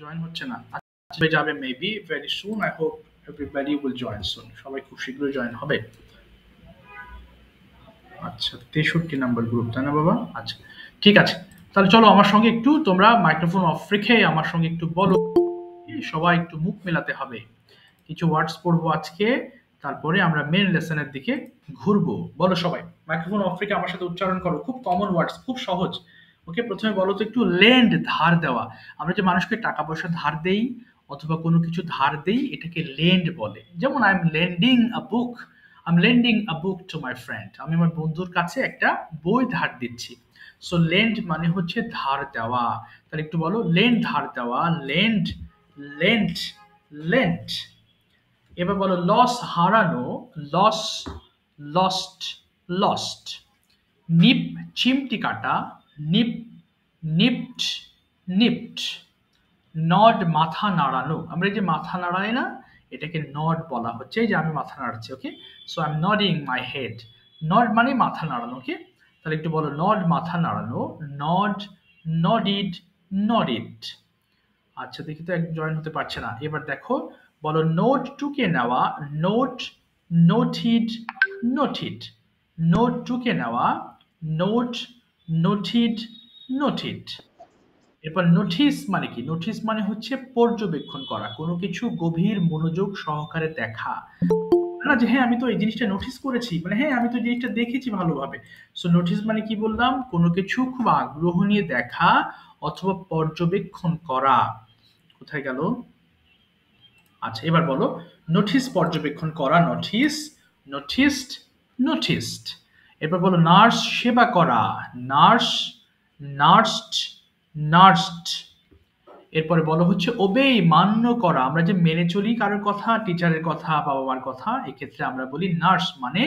Join হচ্ছে না, আসবে যাবে maybe very soon. I hope everybody will join soon. সবাই খুব শীঘ্রই জয়েন হবে। আচ্ছা, 63 নাম্বার গ্রুপ, তাই না বাবা? আচ্ছা, ঠিক আছে। তাহলে চলো আমার সঙ্গে একটু তোমরা মাইক্রোফোন অফ রেখে আমার সঙ্গে একটু বলো, সবাই একটু মুখ মেলাতে হবে। কিছু ওয়ার্ডস পড়বো আজকে, তারপরে আমরা মেন লেসনের দিকে ঘুরবো। বলো সবাই, মাইক্রোফোন অফ রেখে আমার সাথে উচ্চারণ করো। খুব কমন ওয়ার্ডস, খুব সহজ। ওকে, প্রথমে বলো তো একটু লেন্ড, ধার দেওয়া। আমরা যে মানুষকে টাকা পয়সা ধার দেই অথবা কোনো কিছু ধার দেই, এটাকে লেন্ড বলে। যেমন I am lending a book, I am lending a book to my friend. আমি আমার বন্ধুর কাছে একটা বই ধার দিচ্ছি। সো লেন্ড মানে হচ্ছে ধার দেওয়া। তাহলে একটু বলো, লেন্ড ধার দেওয়া, লেন্ড, লেন্ড, লেন্ড। এবার বলো লস হারানো, লস, লস্ট, লস্ট। নিপ চিমটি কাটা, নিপ, নিপড, নিপড। নড মাথা নাড়ানো, আমরা এই যে মাথা নাড়াই না, এটাকে নড বলা হচ্ছে। এই যে আমি মাথা নাড়াচ্ছি, okay, so I am nodding my head. Nod মানে মাথা নাড়ানো, ওকে। তাহলে একটু বলো নড মাথা নাড়ানো, নড, নডিড, নডিড। আচ্ছা, দেখি তো এক জয়েন হতে পারছে না। এবার দেখো, বলো নোট টুকে নেওয়া, নোট, নোটিড, নোটিড। নোট টুকে নেওয়া, নোট, নোটিড, নোটিড। এরপর নোটিস মানে কি? নোটিস মানে হচ্ছে পর্যবেক্ষণ করা, কোনো কিছু গভীর মনোযোগ সহকারে দেখা। না যে হ্যাঁ আমি তো এই জিনিসটা নোটিস করেছি, মানে হ্যাঁ আমি তো এই জিনিসটা দেখেছি ভালোভাবে। সো নোটিস মানে কি বললাম? কোনো কিছু খুব আগ্রহ নিয়ে দেখা অথবা পর্যবেক্ষণ করা। কোথায় গেল? আচ্ছা, এবার বলো নোটিস, পর্যবেক্ষণ করা, নোটিস, নোটিসড, নোটিসড। এরপর বলো নার্স, সেবা করা, নার্স, নার্সড, নার্সড। এরপরে বলো হচ্ছে ওবেই, মান্য করা। আমরা যে মেনে চলি কারোর কথা, টিচারের কথা, বাবা মার কথা, এক্ষেত্রে আমরা বলি নার্স মানে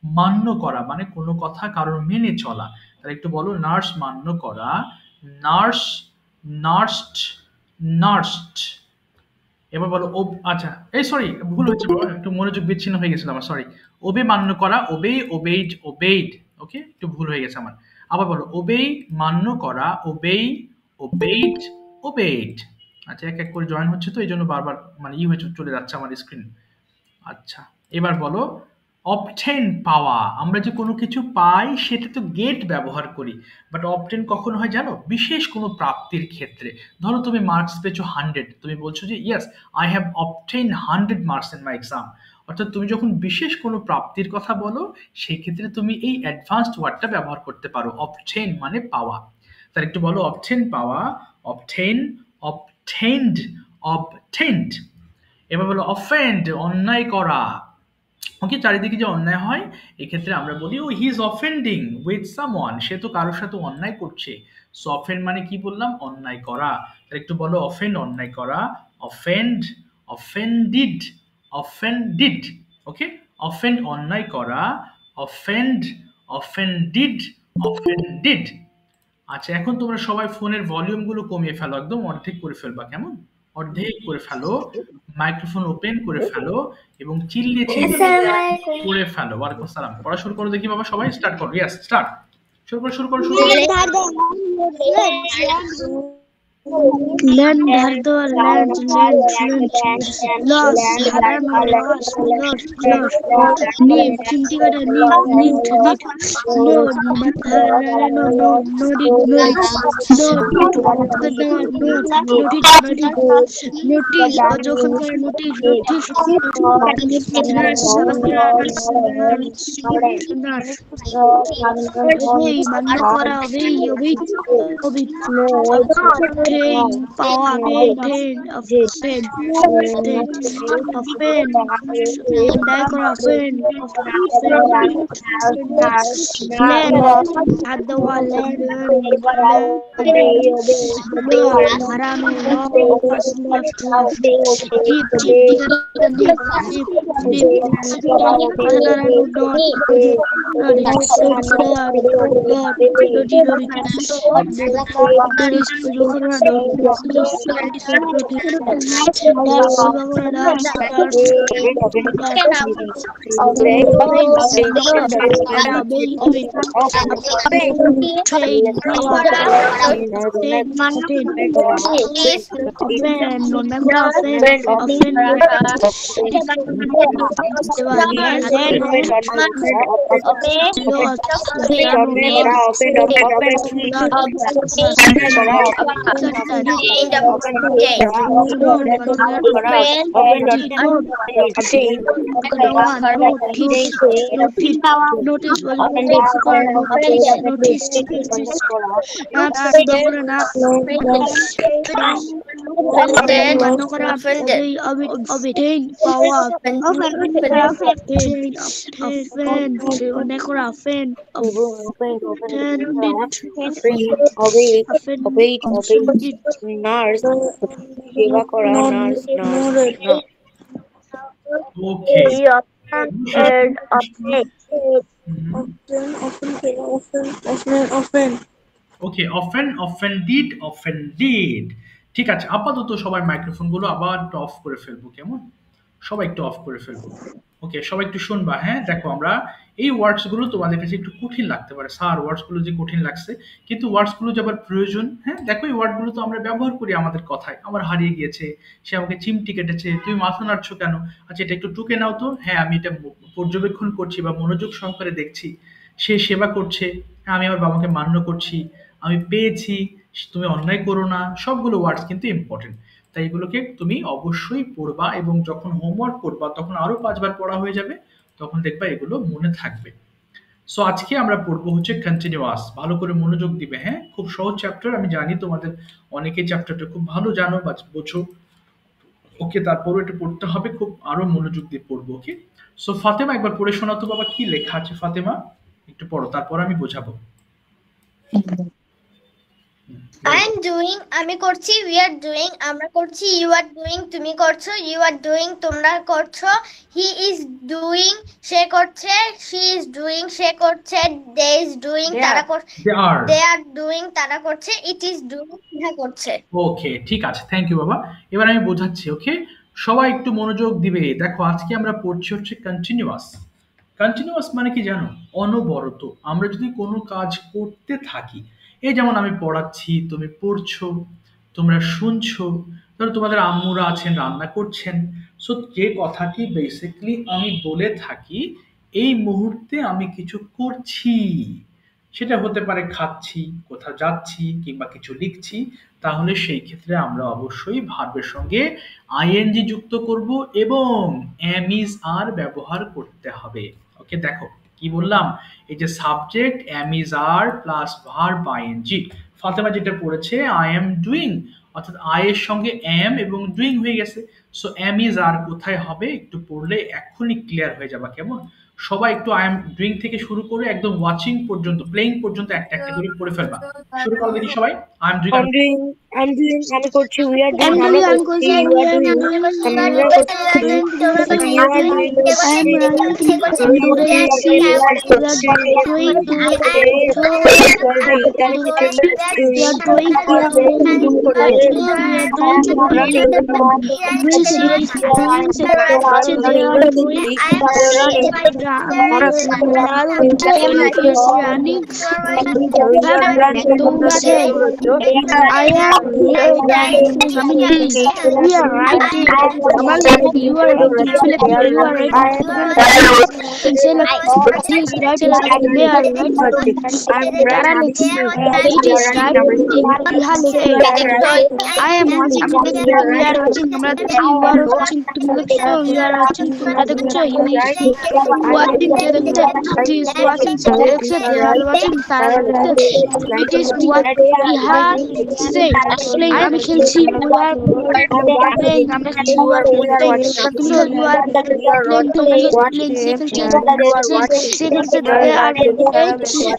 মান্য করা, মানে কোনো কথা কারোর মেনে চলা। তাহলে একটু বলো নার্স মান্য করা, নার্স, নার্সড, নার্সড। এবার বলো আচ্ছা, এই সরি ভুল হচ্ছে বাবা, একটু মনোযোগ বিচ্ছিন্ন হয়ে গেছিল আমার, সরি। ওবে মান্য করা, ওবে, ওবেইড, ওবেইড। ওকে, একটু ভুল হয়ে গেছে আমার। আবার বলো ওবেই, মান্য করা, ওবেই, ওবেইড, ওবেইড। আচ্ছা, এক এক করে জয়েন হচ্ছে তো এই জন্য বারবার মানে হয়ে চলে যাচ্ছে আমার স্ক্রিন। আচ্ছা, এবার বলো অবটেন, পাওয়া। আমরা যে কোনো কিছু পাই সেটা তো গেট ব্যবহার করি, বাট অবটেন কখন হয় জানো? বিশেষ কোনো প্রাপ্তির ক্ষেত্রে। ধরো তুমি মার্কস পেয়েছো 100, তুমি বলছো যে yes I have obtain 100 marks in my exam. অর্থাৎ তুমি যখন বিশেষ কোনো প্রাপ্তির কথা বলো, সেই ক্ষেত্রে তুমি এই অ্যাডভান্সড ওয়ার্ডটা ব্যবহার করতে পারো, অবটেন মানে পাওয়া। তাহলে একটু বলো অবটেন, পাওয়া, অবটেন, অবটেন্ড, অবটেন্ড। এবার বলো অফেন্ড, অন্যায় করা। ওকে, চারিদিকে যে অন্যায় হয় এক্ষেত্রে আমরা বলি oh he is offending with someone, সে তো কারোর সাথে অন্যায় করছে। সো অফেন্ড মানে কি বললাম? অন্যায় করা। তাহলে একটু বলো অফেন্ড, অন্যায় করা, অফেন্ড, অফেন্ডিড, অফেন্ডিড। ওকে, অফেন্ড অন্যায় করা, অফেন্ড, অফেন্ডিড, অফেন্ডিড। আচ্ছা, এখন তোমরা সবাই ফোনের ভলিউম গুলো কমিয়ে ফেলো, একদম অর্ধেক করে ফেলবা, কেমন? অর্ধেক করে ফেলো, মাইক্রোফোন ওপেন করে ফেলো এবং চিল্লিয়ে চিল্লিয়ে করে ফেলো। ওয়ালাইকুম আসসালাম। পড়া শুরু করো দেখি বাবা, সবাই স্টার্ট করো। Yes, start. শুরু করো, শুরু করো, শুরু করো। Land hardo, land, land, loss, harano, loss, lost, lost, nip, chimti kata, nip, nipped, nipped, node, harano, node, nodid, nodid, node, noted, noted, notice, ojokan kara, notice, notice, nurse, nurse, obey, manna kora, obey, obey, obey, obtain, power, obtain, offend, offend, offend, die for offend, land, at the wall, land, haram, lost, left, deep, deep, deep, deep, deep, okay okay offended ঠিক আছে আপাতত সবাই মাইক্রোফোনগুলো আবার একটু of করে ফেলবো কেমন সবাই একটু অফ করে ফেলবো ওকে সবাই একটু শুনবা হ্যাঁ দেখো আমরা এই ওয়ার্ডস গুলো তোমাদের কাছে একটু কঠিন লাগতে পারে স্যার ওয়ার্ডস গুলো যে কঠিন লাগছে কিন্তু ওয়ার্ডস গুলো যে আবার প্রয়োজন হ্যাঁ দেখো এই ওয়ার্ড গুলো তো আমরা ব্যবহার করি আমাদের কথায় আমার হারিয়ে গিয়েছে সে আমাকে চিমটি কেটেছে তুমি মাথা নাড়ছো কেন আচ্ছা এটা একটু টুকে নাও তো হ্যাঁ আমি এটা পর্যবেক্ষণ করছি বা মনোযোগ সহকারে দেখছি সে সেবা করছে হ্যাঁ, আমি আমার বাবাকে মান্য করছি আমি পেয়েছি তুমি অন্যায় করো না সবগুলো ওয়ার্ডস কিন্তু ইম্পর্টেন্ট তাই এগুলোকে তুমি অবশ্যই পড়বা এবং যখন হোমওয়ার্ক করবা তখন আরো 5 বার পড়া হয়ে যাবে তখন দেখবা এগুলো মনে থাকবে সো আজকে আমরা পড়বো হচ্ছে কন্টিনিউয়াস ভালো করে মনোযোগ দিবে হ্যাঁ খুব সহজ চ্যাপ্টার আমি জানি তোমাদের অনেকে চ্যাপ্টারটা খুব ভালো জানো বা বোঝো ওকে তারপরও এটা পড়তে হবে খুব আরো মনোযোগ দিয়ে পড়বো ওকে সো ফাতেমা একবার পড়ে শোনাও তো বাবা কি লেখা আছে ফাতেমা একটু পড়ো তারপর আমি বোঝাবো I am doing আমি করছি we are doing আমরা করছি you are doing তুমি করছো you are doing তোমরা করছো he is doing সে করছে she is doing সে করছে they is doing তারা করছে they are doing তারা করছে it is doing তারা করছে ওকে ঠিক আছে থ্যাংক ইউ বাবা এবার আমি বোঝাচ্ছি ওকে সবাই একটু মনোযোগ দিবে দেখো আজকে আমরা পড়ছি হচ্ছে কন্টিনিউয়াস কন্টিনিউয়াস মানে কি জানো অনবরত আমরা যদি কোনো কাজ করতে থাকি এই যেমন আমি পড়াচ্ছি তুমি পড়ছো তোমরা শুনছো ধরো তোমাদের আম্মুরা আছেন রান্না করছেন সো যে কথাটি বেসিক্যালি আমি বলে থাকি এই মুহূর্তে আমি কিছু করছি সেটা হতে পারে খাচ্ছি কোথাও যাচ্ছি কিংবা কিছু লিখছি তাহলে সেই ক্ষেত্রে আমরা অবশ্যই ভার্বের সঙ্গে আইএনজি যুক্ত করব এবং এম ইজ আর ব্যবহার করতে হবে ওকে দেখো কি বললাম এই যে subject am is are plus verb ING Fatema যেটা পড়েছে আই এম ডুইং অর্থাৎ আই এর সঙ্গে এম এবং ডুইং হয়ে গেছে সো এম ইজ আর কোথায় হবে একটু পড়লে এখনই ক্লিয়ার হয়ে যাবে কেমন সবাই একটু আই এম ডুইং থেকে শুরু করে একদম ওয়াচিং পর্যন্ত প্লেইং পর্যন্ত একটা একটা করে পড়ে ফেলবা শুরু করো দেখি সবাই I am doing I'm doing আমি করছি we are doing আমরা করছি you are doing আমরা করছি you are doing I am we are writing. You are writing. You are writing. Say like please write it like we are writing. It is right. I am watching. We are watching. You are watching. We are watching. Watching. It is watching. They are watching. It is what we have said. playing, আমি খেলছি, we are playing, আমরা খেলছি, you are playing, তুমি খেল, you are playing, তোমরা খেলছো playing, সে খেলছে, সে খেলছে, they are playing,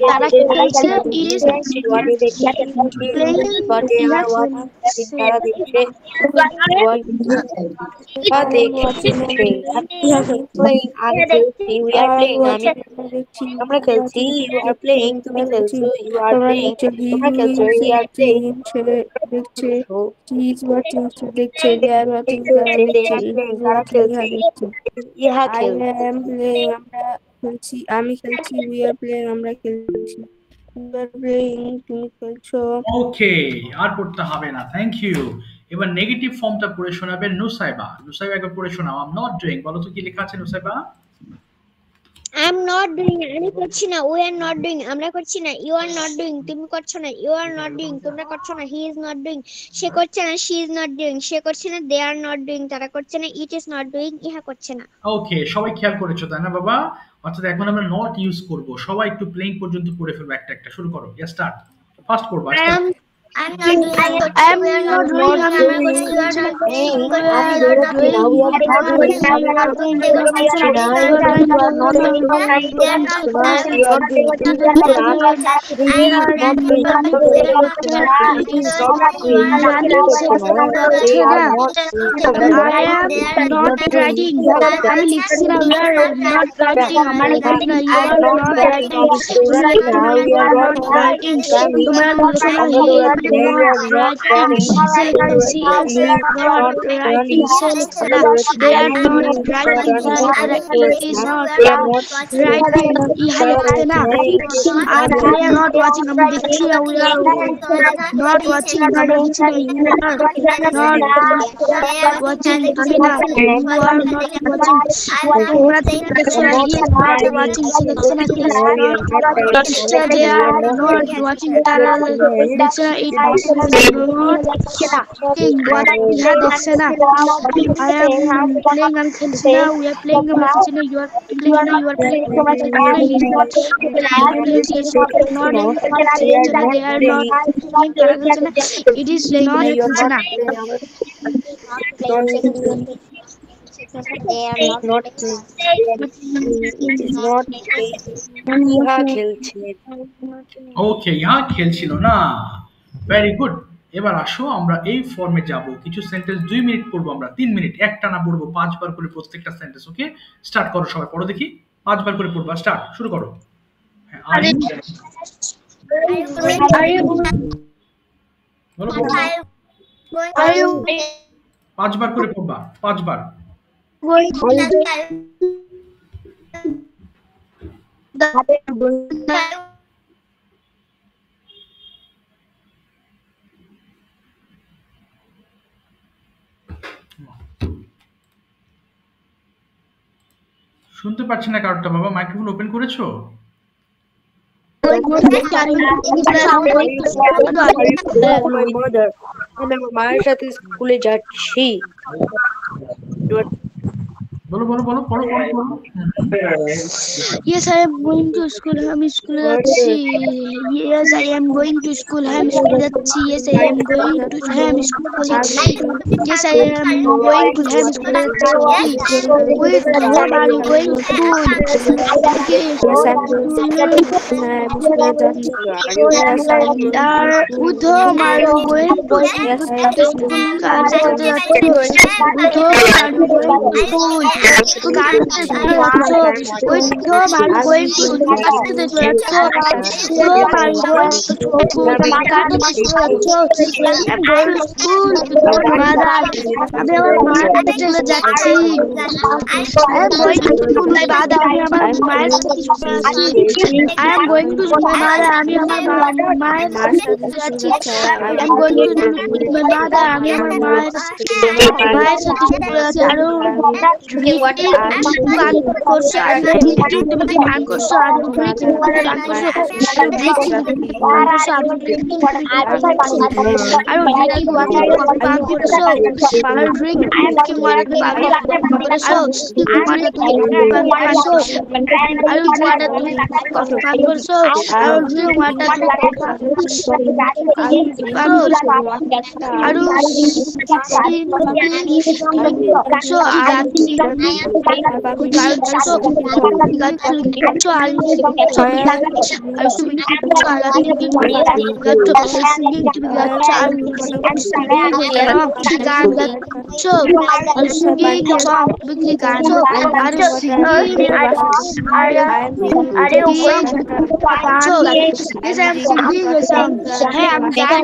তারা খেলছে, is playing, ইহা খেলছে, playing, আমি খেলছি, we are playing, আমরা খেলছি, you are playing, তুমি খেলছো, you are playing, তোমরা খেলছো, we are playing, তারা খেলছে, ইহা খেলছে। ওকে, আর পড়তে হবে না, থ্যাংক ইউ। এবার নেগেটিভ ফর্মটা পড়ে শোনাবেন নুসাইবা। নুসাইবা একবার পড়ে শোনাও। আই এম নট ডুইং, বলো তো কি লেখা আছে Nusaiba? I am not doing, আমি করছি না, we are not doing, আমরা করছি না, you are not doing, তুমি করছো না, you are not doing, তোমরা করছো না, he is not doing, সে করছে না, she is not doing, সে করছে না, they are not doing, তারা করছে না, it is not doing, ইহা করছে না। ওকে, সবাই খেয়াল করেছো তাই না বাবা? অর্থাৎ এখন আমরা নট ইউজ করব। সবাই একটু প্লেইং পর্যন্ত পড়ে ফেলবো একটা একটা। শুরু করো, স্টার্ট। ফার্স্ট পড়বা। I'm not doing, we are not doing, আমরা করছি, you are not doing, we are not doing, আমি লিখছি না, we are not writing, আমার লেখা না, you are not writing, you are not writing, তোমরা লিখছো না, he is not writing, সে লিখছে, she is not writing, সে লিখছে না, they are not writing, তারা লিখছে না, he is not writing, ইহা লিখছে না, আর I am not watching, আমি দেখছি না, we are not watching, আমরা লিখছি না, you are not watching, তুমি না, you are not watching, তোমরা দেখছো না, he is not watching, সে লিখছে না, he is not, they are not watching, তারা দেখছে না, it is not watching, what ইহা দেখছে না, I am playing, আমি খেলছি না, we are playing, আমরা খেলছি না, you are playing না, you are playing, তোমরা খেলছো না, he is not playing, he is not, they are not playing, তারা খেলছে না, it is not, খেলছে না, ইহা খেলছে। ওকে, ইহা খেলছিল না। Very good. এবার আসো আমরা এই ফর্মে যাব। কিছু সেন্টেন্স 2 মিনিট পড়বো আমরা, 3 মিনিট একটানা পড়বো, 5 বার করে প্রত্যেকটা সেন্টেন্স। ওকে, স্টার্ট করো, সবাই পড়ো দেখি, 5 বার করে পড়বা, স্টার্ট, শুরু করো। হ্যাঁ, বলো, 5 বার করে পড়বা, 5 বার। শুনতে পাচ্ছি না কারোরটা বাবা, মাইক্রোফোন ওপেন করেছো? আমি আমার মায়ের সাথে স্কুলে যাচ্ছি। বলো বলো বলো, পড়ো পড়ো পড়ো। Yes, I am going to school. I'm school যাচ্ছি। Yes, I am going to school. I'm school যাচ্ছি। Yes, I am going to school যাচ্ছি। Yes, I am going to school যাচ্ছি। With whom are you going to school? Yes, I'm going to school. With whom are you going to school? কার সাথে যাচ্ছ? With whom are you going to school? তো কার সাথে যাচ্ছ? With whom are you going to school? কার সাথে যাচ্ছ? Whom are you going to school? কার সাথে যাচ্ছ? I'm going to school with my mother. আমি আমার মায়ের সাথে চলে যাচ্ছি। I am going to school with my mother. আমি আমার মায়ের সাথে চলে যাচ্ছি। I am going to school with my mother. আমি আমার মায়ের সাথে যাচ্ছি। I am going to school with my mother. আমি আমার মায়ের সাথে চলে যাচ্ছি। আরো গান করছো আর না লিটিল তুমি কি গান করছো আর ব্রেক তুমি কি গান করছো ব্রেক তুমি কি গান করছো আর ব্রেক তুমি আর লিটিল ওয়াটার কফি পান করেছো আর ব্রেক কি ওয়াটার পান করেছো ওয়াটার তুমি পান করেছো আর ওয়াটার তুমি কফি পান করেছো আর ব্রেক ওয়াটার তুমি আর Yes, I am singing a song. Gan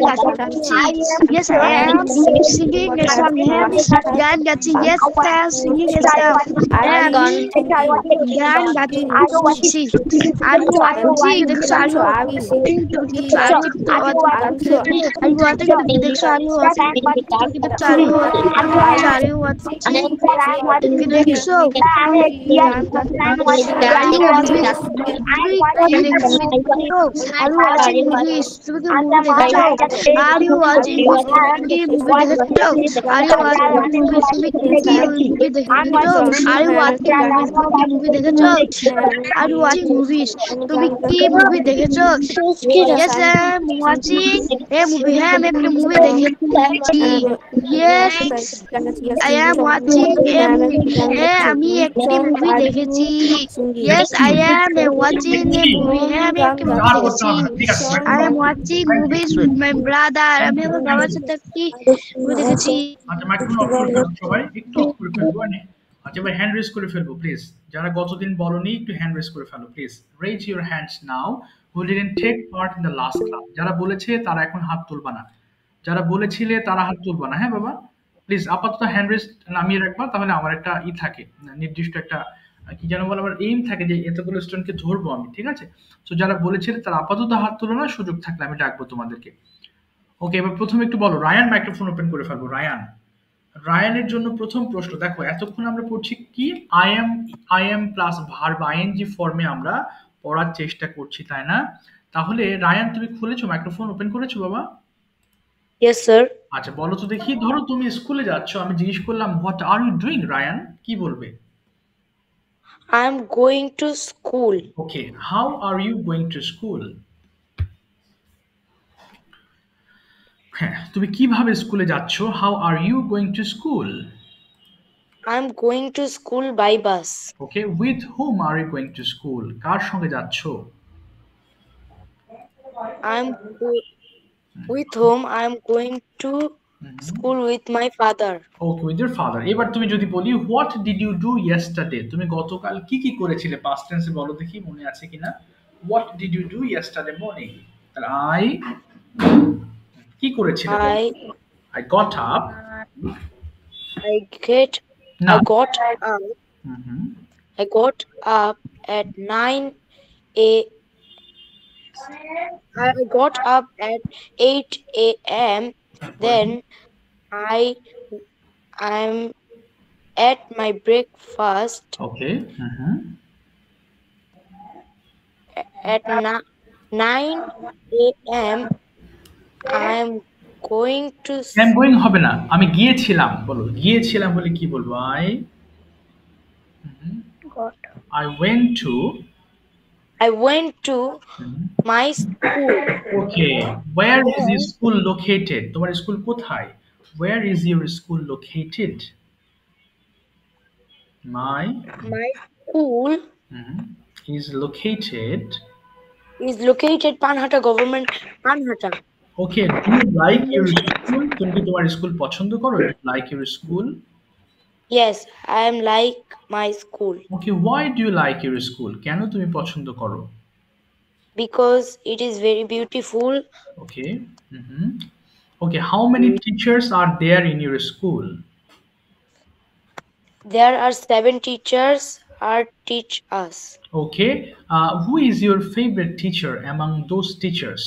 gati. Yes, I am singing a song. Gan gati. See, I'm watching the shadow. I'm watching the shadow. Are you watching movies? তুমি কি movie দেখেছো? Yes, I'm watching a movie. হ্যাঁ আমি একটা movie দেখেছি। Yes, I am watching a movie. হ্যাঁ আমি একটি মুভি দেখেছি। Yes, I am watching a movie. হ্যাঁ আমি একটি মুভি দেখেছি। I am watching movies with my brother. আমি আমার বাবার সাথে একটি মুভি দেখেছি। আচ্ছা মাইক্রোফোন অফ করে ফেলবো সবাই, একটু অফ করে ফেলবো। আচ্ছা এবার হ্যান্ড রেজ করে ফেলবো প্লিজ। যারা গতদিন বলনি একটু হ্যান্ড রেজ করে ফেলো please. Raise your hands now who didn't take part in the last class. যারা বলেছে তারা এখন হাত তুলবা না, যারা বলেছিলে তারা হাত তুলবা না। হ্যাঁ বাবা প্লিজ আপাতত হ্যান্ড রেজ নামিয়ে রাখবা, তাহলে আমার একটা থাকে নির্দিষ্ট একটা কি যেন বলে আমার এইম থাকে যে এতগুলো স্টুডেন্টকে ধরবো আমি, ঠিক আছে? তো যারা বলেছিলে তারা আপাতত হাত তুলো না, সুযোগ থাকলে আমি ডাকবো তোমাদেরকে। ওকে এবার প্রথমে একটু বলো। রায়ান মাইক্রোফোন ওপেন করে ফেলবো। রায়ানের জন্য প্রথম প্রশ্ন। দেখো এতক্ষণ আমরা পড়ছি কি I am plus verb ING ফর্মে আমরা পড়ার চেষ্টা করছি, তাই না? তাহলে রায়ান তুমি খুলেছো, মাইক্রোফোন ওপেন করেছো বাবা? Yes, sir. আচ্ছা বলো তো দেখি। ধরো তুমি স্কুলে যাচ্ছ, আমি জিজ্ঞেস করলাম what are you doing Rayan, কি বলবে? I am going to school. Okay, how are you going to school? হ্যাঁ তুমি কিভাবে স্কুলে যাচ্ছ? How are you going to school? I am going to school by bus. Okay, with hmm are you going to school? কার সঙ্গে যাচ্ছ? With whom I am going to school with my father. Okay, with your father. এবার তুমি যদি বলি what did you do yesterday, তুমি গতকাল কি কি করেছিলে? পাস্ট টেন্সে বলো দেখি, মনে আছে কিনা? What did you do yesterday morning? তাহলে আই কি করেছিলে? I got up. I got up. I got up at 9 I got up at 8 a.m. Then I'm at my breakfast. Okay. At 9 a.m. I'm going to. I'm going হবে না, আমি গিয়েছিলাম বলো। গিয়েছিলাম বলে কি বলবো? I went to my school. Okay, where is your school located? তোমার স্কুল কোথায়? Where is your school located? My school is located Panhata Government, Panhata. Okay, do you like your school? তুমি কি তোমার স্কুল পছন্দ করো? Do you like your school? Yes, I am like my school. Okay, why do you like your school? কেন তুমি পছন্দ করো? Because it is very beautiful. Okay. Okay, how many teachers are there in your school? There are 7 teachers are teach us. Okay, who is your favorite teacher among those teachers?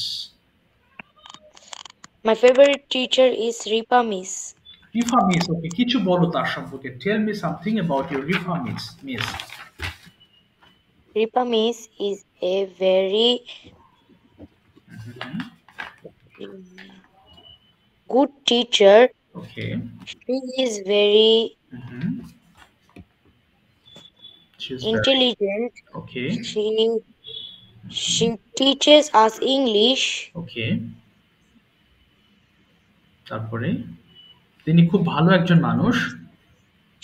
My favorite teacher is Ripa Miss. Rifa miss, okay, কিছু বলো তার সম্পর্কে। Tell me something about your Rifa miss. Ripa Miss is a very good teacher. Okay. She is very She's intelligent. Okay. She teaches us English. Okay, তারপরে তিনি খুব ভালো একজন মানুষ।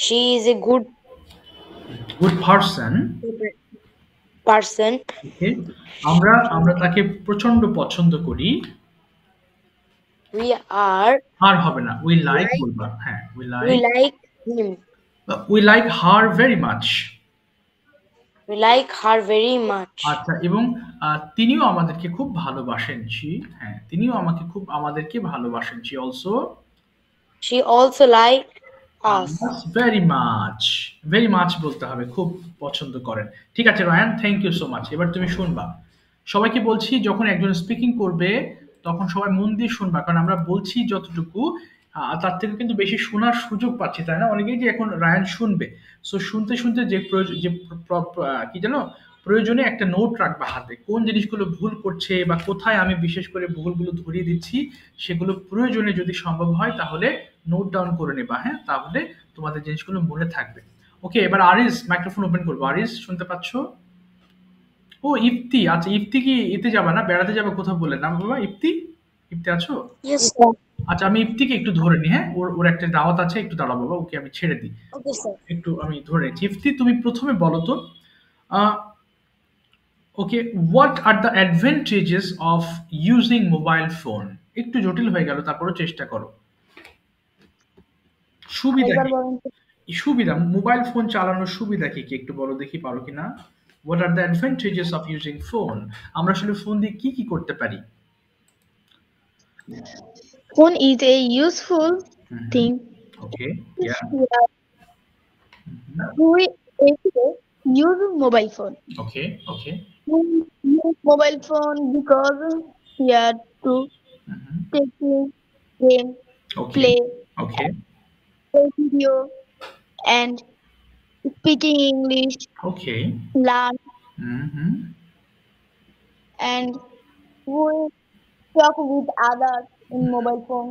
She is a good person. Okay, আমরা তাকে প্রচন্ড পছন্দ করি। We are. আর হবে না, উই লাইক বলবা। হ্যাঁ, we like him. We like her very much. We like her very much. আচ্ছা, এবং তিনিও আমাদেরকে খুব ভালোবাসেন। হ্যাঁ, তিনিও আমাদেরকে ভালোবাসেন। She also like us. Very much বলতে হবে, খুব পছন্দ করেন। ঠিক আছে Rayan, thank you so much. এবার তুমি শুনবা। সবাইকে বলছি, যখন একজন স্পিকিং করবে তখন সবাই মন দিয়ে শুনবা, কারণ আমরা বলছি যতটুকু তার থেকে কিন্তু বেশি শোনার সুযোগ পাচ্ছি, তাই না? অনেকেই যে এখন রায়ান শুনবে, সো শুনতে যে কি জানো, প্রয়োজনে একটা নোট রাখবা হাতে, কোন জিনিসগুলো ভুল করছে বা কোথায় আমি বিশেষ করে ভুলগুলো ধরিয়ে দিচ্ছি, সেগুলো প্রয়োজনে যদি সম্ভব হয় তাহলে নোট ডাউন করে নেবা। হ্যাঁ, তাহলে তোমাদের জিনিসগুলো মনে থাকবে। ওকে, এবার আরিস মাইক্রোফোন ওপেন করবো। আরিস, শুনতে পাচ্ছ? ও ইফতি, আচ্ছা ইফতি কি এতে যাবা না, বেড়াতে যাবে কোথাও বলে না বাবা? ইফতি আছো? আচ্ছা, আমি ইফতিকে একটু ধরে নি। হ্যাঁ, ওর একটা দাওয়াত আছে, একটু দাঁড়াও বাবা, ওকে আমি ছেড়ে দিই। একটু আমি ধরে নিচ্ছি। ইফতি, তুমি প্রথমে বলো তো, okay, what are the advantages of using mobile phone? একটু জটিল হয়ে গেল, তারপরও চেষ্টা করো। সুবিধা মোবাইল ফোন চালানোর সুবিধা কি একটু বলো দেখি, পারো কিনা? What are the advantages of using phone? আমরা আসলে ফোন দিয়ে কি করতে পারি? Phone is a useful thing. Okay, yeah. We use mobile phone. Okay. We use mobile phone because we are to take game, play, play video, and speaking English. Okay. Learn. And we talk with others in mobile phone.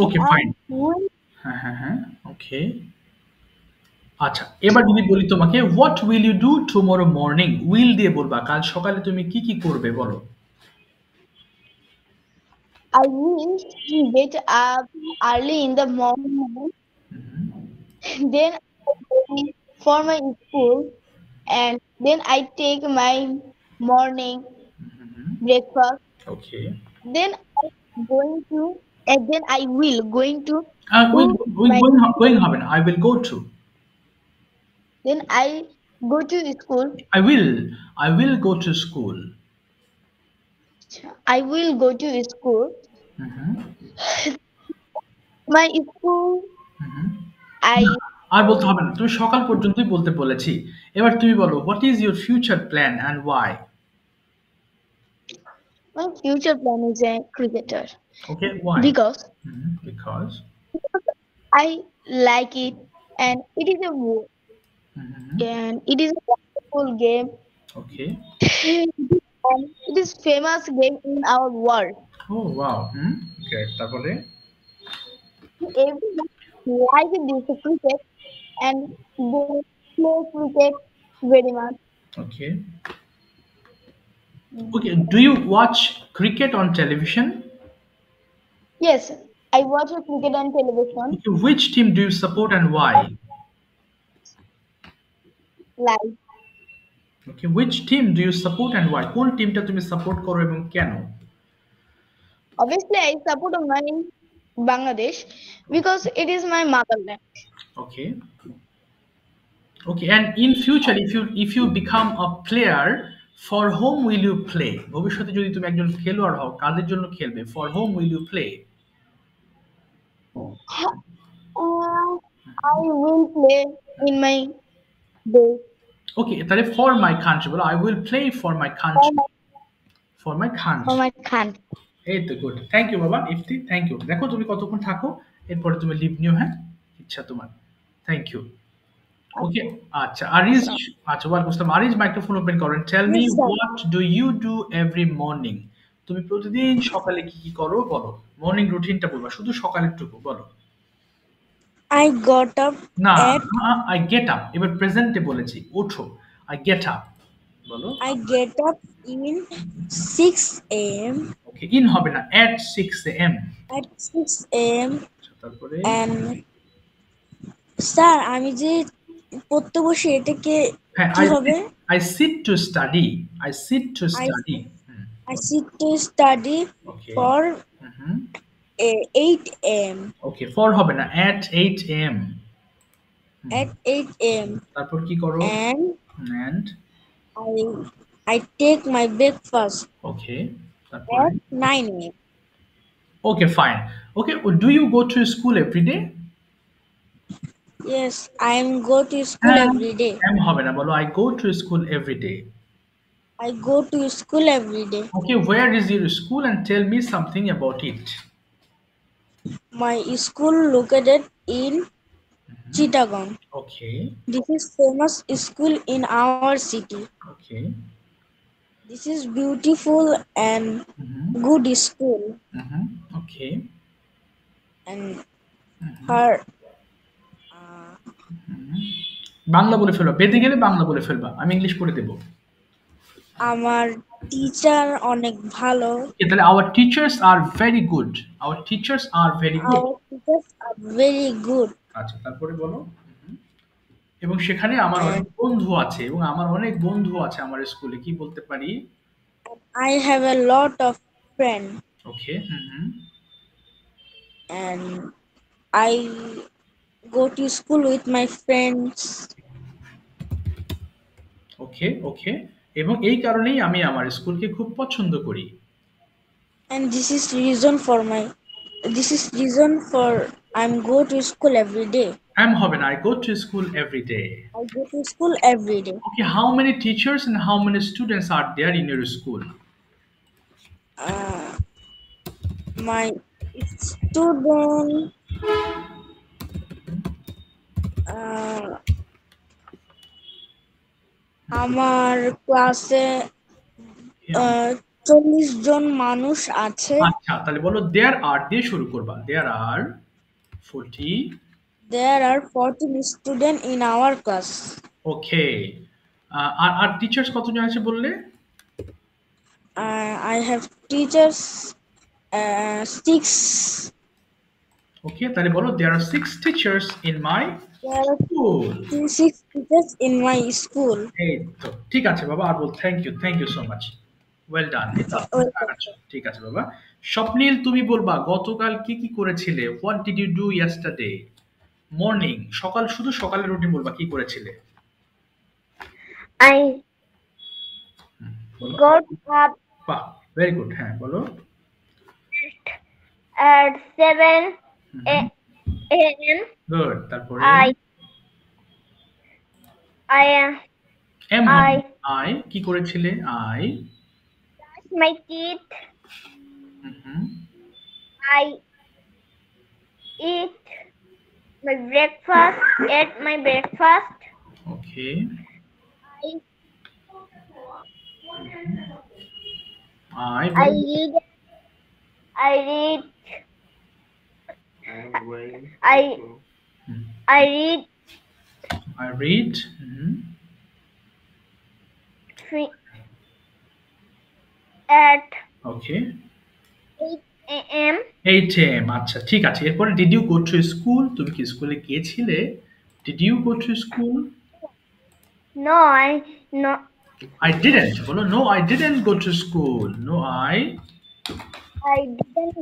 Okay, fine. Okay. আচ্ছা, এবার যদি বলি তোমাকে, what will you do tomorrow morning? will দিয়ে বলবা, কাল সকালে তুমি কি করবে বলো। I will get up early in the morning. Then I go for my school, and then I take my morning breakfast. Okay. Then I will going to going হবে না, I will go to. Then I go to school. I will go to school. I will go to school. My school. আর বলতে হবে না, তুমি সকাল পর্যন্তই বলতে বলেছি। এবার তুমি বলো, what is your future plan and why? My future plan is a cricketer. Okay, why? Because I like it, and it is a and it is a wonderful game. Okay. And it is famous game in our world. Oh wow. Okay, তারপরে everyone like this cricket and they play cricket very much. Okay. Do you watch cricket on television? Yes, I watch cricket on television. Okay, which team do you support and why? Like. Okay, which team do you support and why? কোন টিমটা তুমি support করো এবং কেন? Obviously, I support my Bangladesh because it is my motherland. Okay, and in future, if you become a player, for whom will you play? ভবিষ্যতে যদি তুমি একজন খেলোয়াড় হও, কাদের জন্য খেলবে? For whom will you play? I will play in my day. Okay, তাহলে for my country বলো, I will play for my country. For my country. এই তো গুড, থ্যাংক ইউ বাবা ইফতি, থ্যাংক ইউ। দেখো তুমি কতক্ষণ থাকো, এরপরে তুমি লিভ নিও, হ্যাঁ, ইচ্ছা তোমার। Thank you. ওকে, আচ্ছা আরিজ, স্যার। আচ্ছা ওয়ালাইকুম আসসালাম। আরিজ মাইক্রোফোন ওপেন করেন। Tell me yes sir. What do you do every morning. তুমি প্রতিদিন সকালে কি কি করো বলো, মর্নিং রুটিনটা বলবা, শুধু সকালেরটুকু বলো। I got up না, at আই গেট আপ, এবার প্রেজেন্টে বলেছি, ওঠো, আই গেট আপ বলো। I get up in 6 a.m. Okay, in হবে না, এট 6 a.m. at 6 a.m. তারপরে and স্যার আমি যে পড়তে বসি এটাকে হ্যাঁ, কি হবে? I sit to study, I sit to I study. I sit to study okay, for 8 a.m. Okay, for হবে না, এট 8 a.m. at 8 a.m. তারপর কি করো? and and I I take my breakfast okay, তারপরে at 9 a.m. Okay fine. Okay, do you go to school every day? Yes, I am go to school every day. Am হবে না, বলো I go to school every day. I go to school every day. Okay, where is your school and tell me something about it. My school located in Chittagong. Okay, This is famous school in our city. Okay, This is beautiful and good school okay, and her Bangla বলে ফেলবা, বেঁধে গেলে বাংলা বলে ফেলবা, আমি English করে দেবো। আমার টিচার অনেক ভালো। Okay, তাহলে our teachers are very good, our teachers are very good. Our teachers are very good. আচ্ছা, তারপরে বলো। এবং সেখানে আমার অনেক বন্ধু আছে, এবং আমার অনেক বন্ধু আছে আমার স্কুলে, কি বলতে পারি? I have a lot of friends okay, and I go to school with my friends. ওকে, ওকে, এবং এই কারণেই আমি আমার স্কুলকে খুব পছন্দ করি। And this is reason for I'm go to school every day. Am হবে না, I go to school every day. I go to school every day. Okay, how many teachers and how many students are there in your school? My student আমার ক্লাসে 40 জন মানুষ আছে। আচ্ছা, তাহলে বলো there are দিয়ে শুরু করবা, there are 40 There are 14 students in our class. Okay, আর টিচার্স কতজন আছে বললে? I have teachers 6. ওকে, তাহলে বলো there are 6 teachers in my There are school. 6 teachers in my school. এই তো ঠিক আছে বাবা, আর বল thank you so much, well done. ঠিক আছে বাবা। স্বপ্নীল, তুমি বলবা গতকাল কি কি করেছিলে, what did you do yesterday morning. সকাল, শুধু সকালের রুটিন বলবা, কি করেছিলে? I বলো। got up বাহ, ভেরি গুড, হ্যাঁ বলো। at 7 a.m. গুড, তারপরে এম আই কি করেছিলে? I brush my teeth. I ate my breakfast. Okay, I read. I read at okay, 8 a.m. 8 a.m. আচ্ছা, ঠিক আছে। এরপরে did you go to school, তুমি কি স্কুলে গিয়েছিলে? Did you go to school? No, I didn't, বলো no I didn't go to school, no I didn't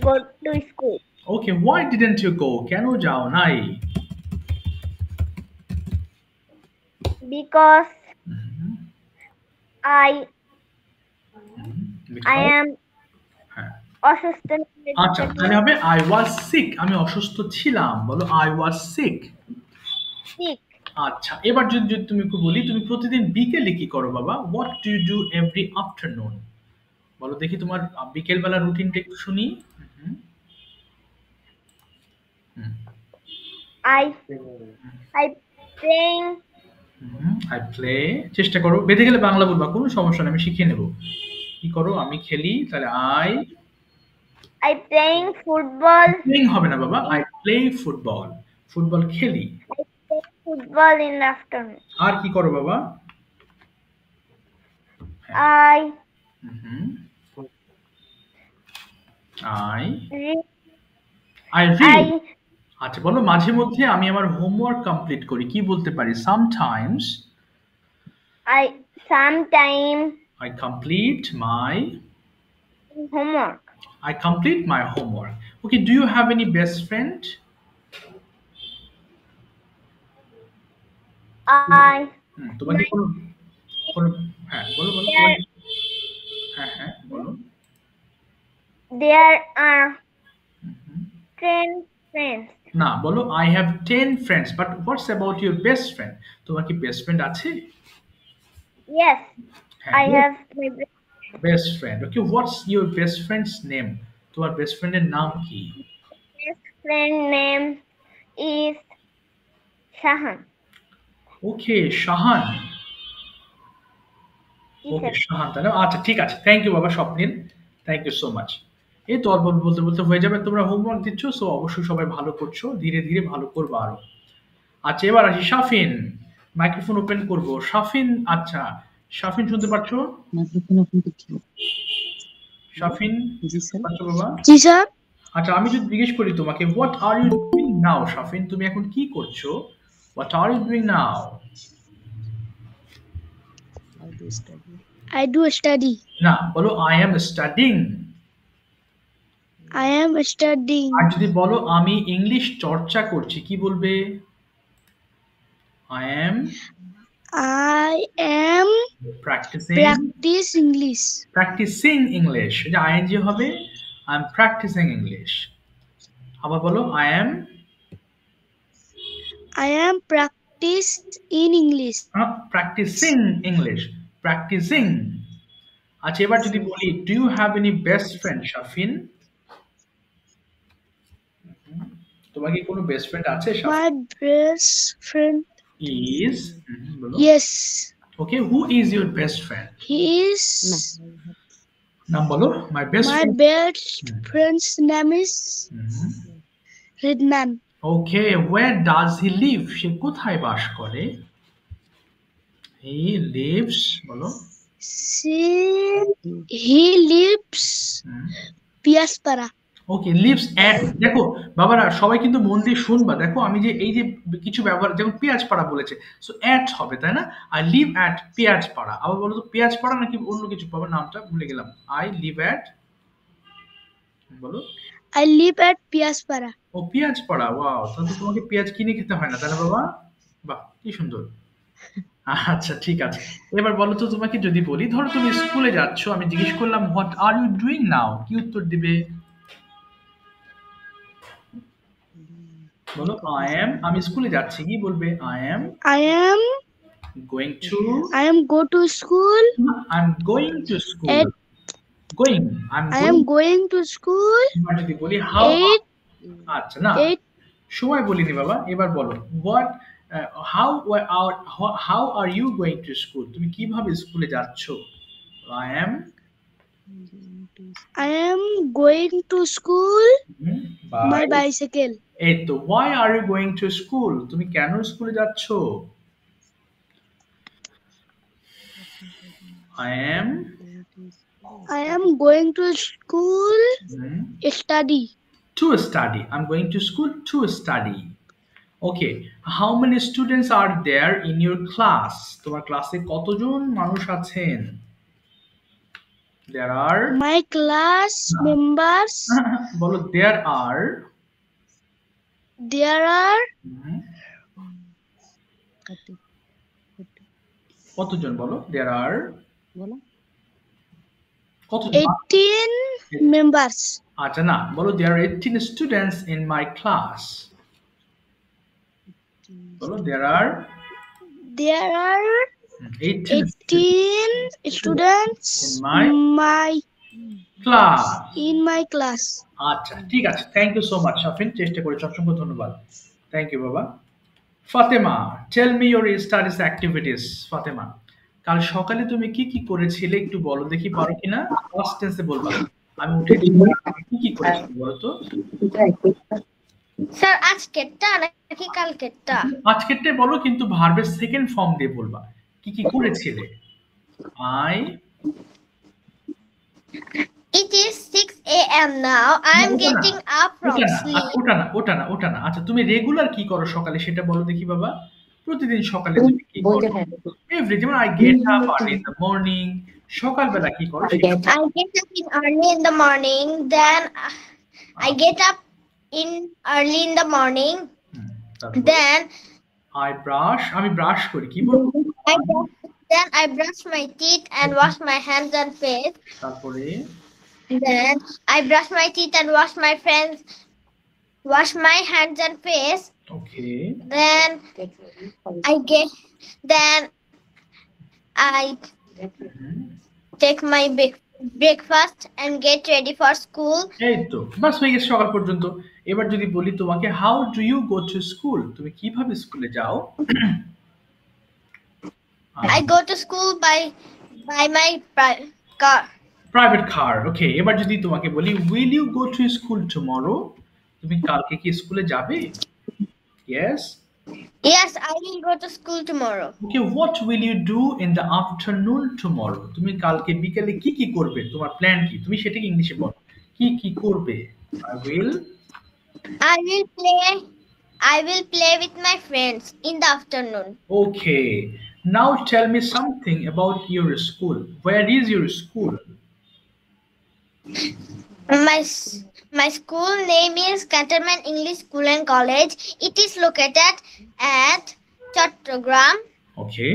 go to school. Okay, why didn't you go? কেন যাও নাই? Because I am অসুস্থ। আচ্ছা, তাহলে হবে I was sick, আমি অসুস্থ ছিলাম, বলো I was sick. আচ্ছা, এবার যদি তুমি বলি তুমি প্রতিদিন বিকেলে কি করো বাবা, what do you do every afternoon? বলো দেখি তোমার বিকেল বেলা রুটিনটা একটু শুনি। হুম, হুম, I playing. I play. চেষ্টা করো, বেঁধে গেলে বাংলা বলবা, কোনো সমস্যা নেই, আমি শিখিয়ে নেব। কি করো? আমি খেলি, তাহলে I playing football. প্লেইং হবে না বাবা, আই প্লে ফুটবল। ফুটবল খেলি। I play football in the afternoon. আর কি করো বাবা? I hmm, I read. I read. I আচ্ছা বলো, মাঝে মধ্যে আমি আমার হোমওয়ার্ক কমপ্লিট করি, কি বলতে পারি? Sometimes sometimes I complete my homework. I complete my homework. Okay, do you have any best friend? I তোমাকে কোনো কোনো হ্যাঁ বলো বলো there তোমাকে হ্যাঁ হ্যাঁ বলো। there are hmm, 10 friends. না বলো I have 10 friends, but what's about your best friend? তোমার কি বেস্ট ফ্রেন্ড আছে? Yes, হ্যাঁ, I have my best friend. Okay, what's your best friend's name? তোমার বেস্ট ফ্রেন্ডের নাম কি? best friend name is Shahan. ওকে, শাহান। ওকে, শাহান, তাহলে আচ্ছা ঠিক আছে, থ্যাংক ইউ বাবা স্বপ্নিল, থ্যাংক ইউ সো মাচ। এই তো অল্প অল্প বলতে বলতে হয়ে যাবে। তোমরা হোমওয়ার্ক দিচ্ছ, সো অবশ্যই সবাই ভালো করছো, ধীরে ধীরে ভালো করবো আরো। আচ্ছা এবার আসি শাফিন, মাইক্রোফোন ওপেন করব। শাফিন, আচ্ছা শাফিন শুনতে পাচ্ছ? মাইক্রোফোন ওপেন করতে হবে। শাফিন জি স্যার। পাচ্ছ বাবা? জি স্যার। আচ্ছা আমি যদি জিজ্ঞেস করি তোমাকে, what are you doing now? Shafin তুমি এখন কি করছো? What are you doing now? I do study. না, বলো I am studying. I am studying. আর যদি বলো আমি ইংলিশ চর্চা করছি, কি বলবে? I am I am practising. practice English. Practising English, যে আইএনজি হবে, আই এম প্র্যাকটিসিং ইংলিশ। আবার বলো I am practice in English. Practising English, practicing. আচ্ছা এবার যদি বলি do you have any best friend? Shafin তোমার কি কোনো বেস্ট ফ্রেন্ড আছে? My best friend. ইজ বলো। Yes. Okay, who is your best friend? He is. নাম বলো। My best My friend. best friend's name is Ridman. Okay, where does he live? সে কোথায় বাস করে? হি লিভস, বলো। He lives Piaspara. Okay, lives at. দেখো বাবারা সবাই কিন্তু মন দিয়ে শুনবা, দেখো আমি যে এই যে কিছু ব্যবহার, যেমন পেঁয়াজপাড়া বলেছে, সো অ্যাট হবে তাই না? I live at Peyajpara. আবার বলো তো পেঁয়াজপাড়া নাকি অন্য কিছু পাবে? নামটা ভুলে গেলাম। আই লিভ অ্যাট, বলো। I live at Piaspara. ও পেঁয়াজপাড়া, ওয়াও, তাহলে তো তোমাকে পেঁয়াজ কিনে খেতে হয় না তাই না বাবা? বাহ কি সুন্দর। আচ্ছা ঠিক আছে, এবার বলো তো তোমাকে যদি বলি, ধরো তুমি স্কুলে যাচ্ছ, আমি জিজ্ঞেস করলাম what are you doing now, কি উত্তর দিবে? বলো আই এম, আমি স্কুলে যাচ্ছি, কি বলবে? I am going to. I am go to school. I am going to school. At- going, I am going to school. এবার যদি বলি হাউ, আচ্ছা না 8 সময় বলিনি বাবা, এবার বলো what how are you going to school, তুমি কিভাবে স্কুলে যাচ্ছ? I am I am going to school by by. bicycle. এই তো, why are you going to school? তুমি কেন স্কুলে যাচ্ছ? I am going to school study. to study. I'm going to school to study. Okay, how many students are there in your class? তোমার ক্লাসে কতজন মানুষ আছেন? There are My class members. বলো there are কতজন? বলো there are কতজন? 18 members. আচ্ছা না, বলো there are 18 students in my class. বলো there are 18 students in my class. In my class. আচ্ছা ঠিক আছে, thank you so much Shafin, চেষ্টা করেছো, অসংখ্য ধন্যবাদ। থ্যাংক ইউ বাবা। Fatema, tell me your studies activities. Fatema, কাল সকালে তুমি কি কি করেছিলে একটু বলো দেখি, পারো কিনা? ফার্স্ট টেন্সে বলবা, আমি উঠেছি, কি কি করেছিলে বলো তো। স্যার আজকেরটা নাকি কালকেরটা? আজকেরটাই বলো, কিন্তু ভার্বের সেকেন্ড ফর্ম দিয়ে বলবা, কি কি করেছিলে। I It is 6 a.m. now. I am ওটা না, getting up from ওটা না, sleep. ওটা না। আচ্ছা তুমি রেগুলার কি করো সকালে সেটা বলো দেখি বাবা। প্রতিদিন সকালে তুমি কি করো? এভরি, যেমন I get up early in the morning, সকালবেলা কি করো সেটা। I get up in early in the morning. Then I get up in early in the morning. Then I brush, আমি ব্রাশ করি, কি বলবো? I brush my teeth and wash my hands and face. তারপরে Then I brush my teeth and wash my hands and face. Okay, Then I take my breakfast and get ready for school. এই তো বাস হয়ে গেছে সকাল পর্যন্ত। এবার যদি বলি তোমাকে, how do you go to school, তুমি কিভাবে স্কুলে যাও? I go to school by my car. Private car. Okay, এবার যদি তোমাকে বলি, will you go to school tomorrow, তুমি কালকে কি স্কুলে যাবে? Yes. Yes, I will go to school tomorrow. Okay, what will you do in the afternoon tomorrow, তুমি কালকে বিকেলে কি কি করবে, তোমার প্ল্যান কি, তুমি সেটাকে ইংলিশে বলো, কি কি করবে? I will play with my friends in the afternoon. Okay, now tell me something about your school. Where is your school? My school name is Cantonment English School and College. It is located at Chattogram. Okay,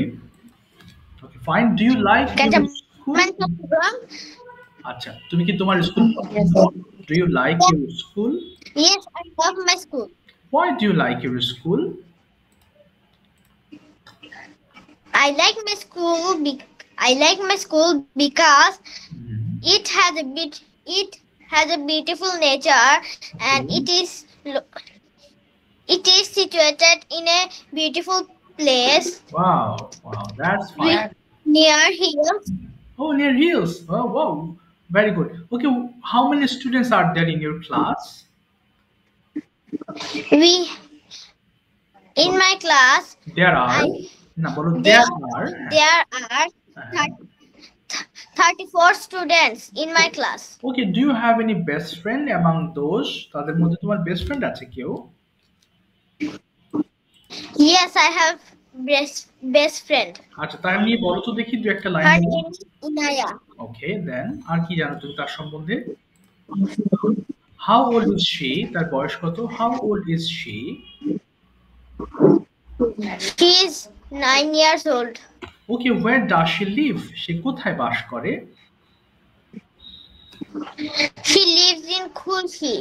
fine. Do you like your school? Chattogram. আচ্ছা, তুমি কি তোমার school? Do you like your school? Yes, I love my school. Why do you like your school? I like my school because it has a beautiful nature, and it is situated in a beautiful place. Wow, that's fine. Near hills. Oh, near hills. Oh, wow, very good. Okay, how many students are there in your class? In my class, There are. There are 34 students in my class. Okay, do you have any best friend among those? তাদের মধ্যে তোমার best friend আছে কেউ? Yes, I have best friend. আচ্ছা, তার নিয়ে বলো তো দেখি দু একটা line. Her name is Inaya. Okay, then আর কি জানো তুমি তার সম্বন্ধে? How old is she? তার বয়স কত? How old is she? She is 9 years old. Okay, where does she live? সে কোথায় বাস করে? She lives in Khulshi.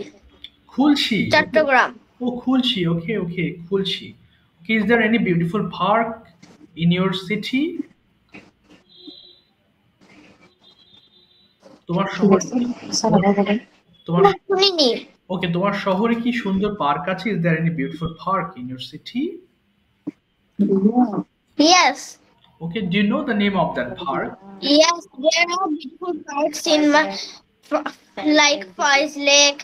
Khulshi. Chattogram. Oh, Khulshi. Okay, Khulshi. Okay, is there any beautiful park in your city? তোমার শহরে তোমার শহরে কি সুন্দর park আছে? Is there any beautiful park in your city? Yes. Okay, do you know the name of that park? Yes, there are beautiful parks in like Forest Lake,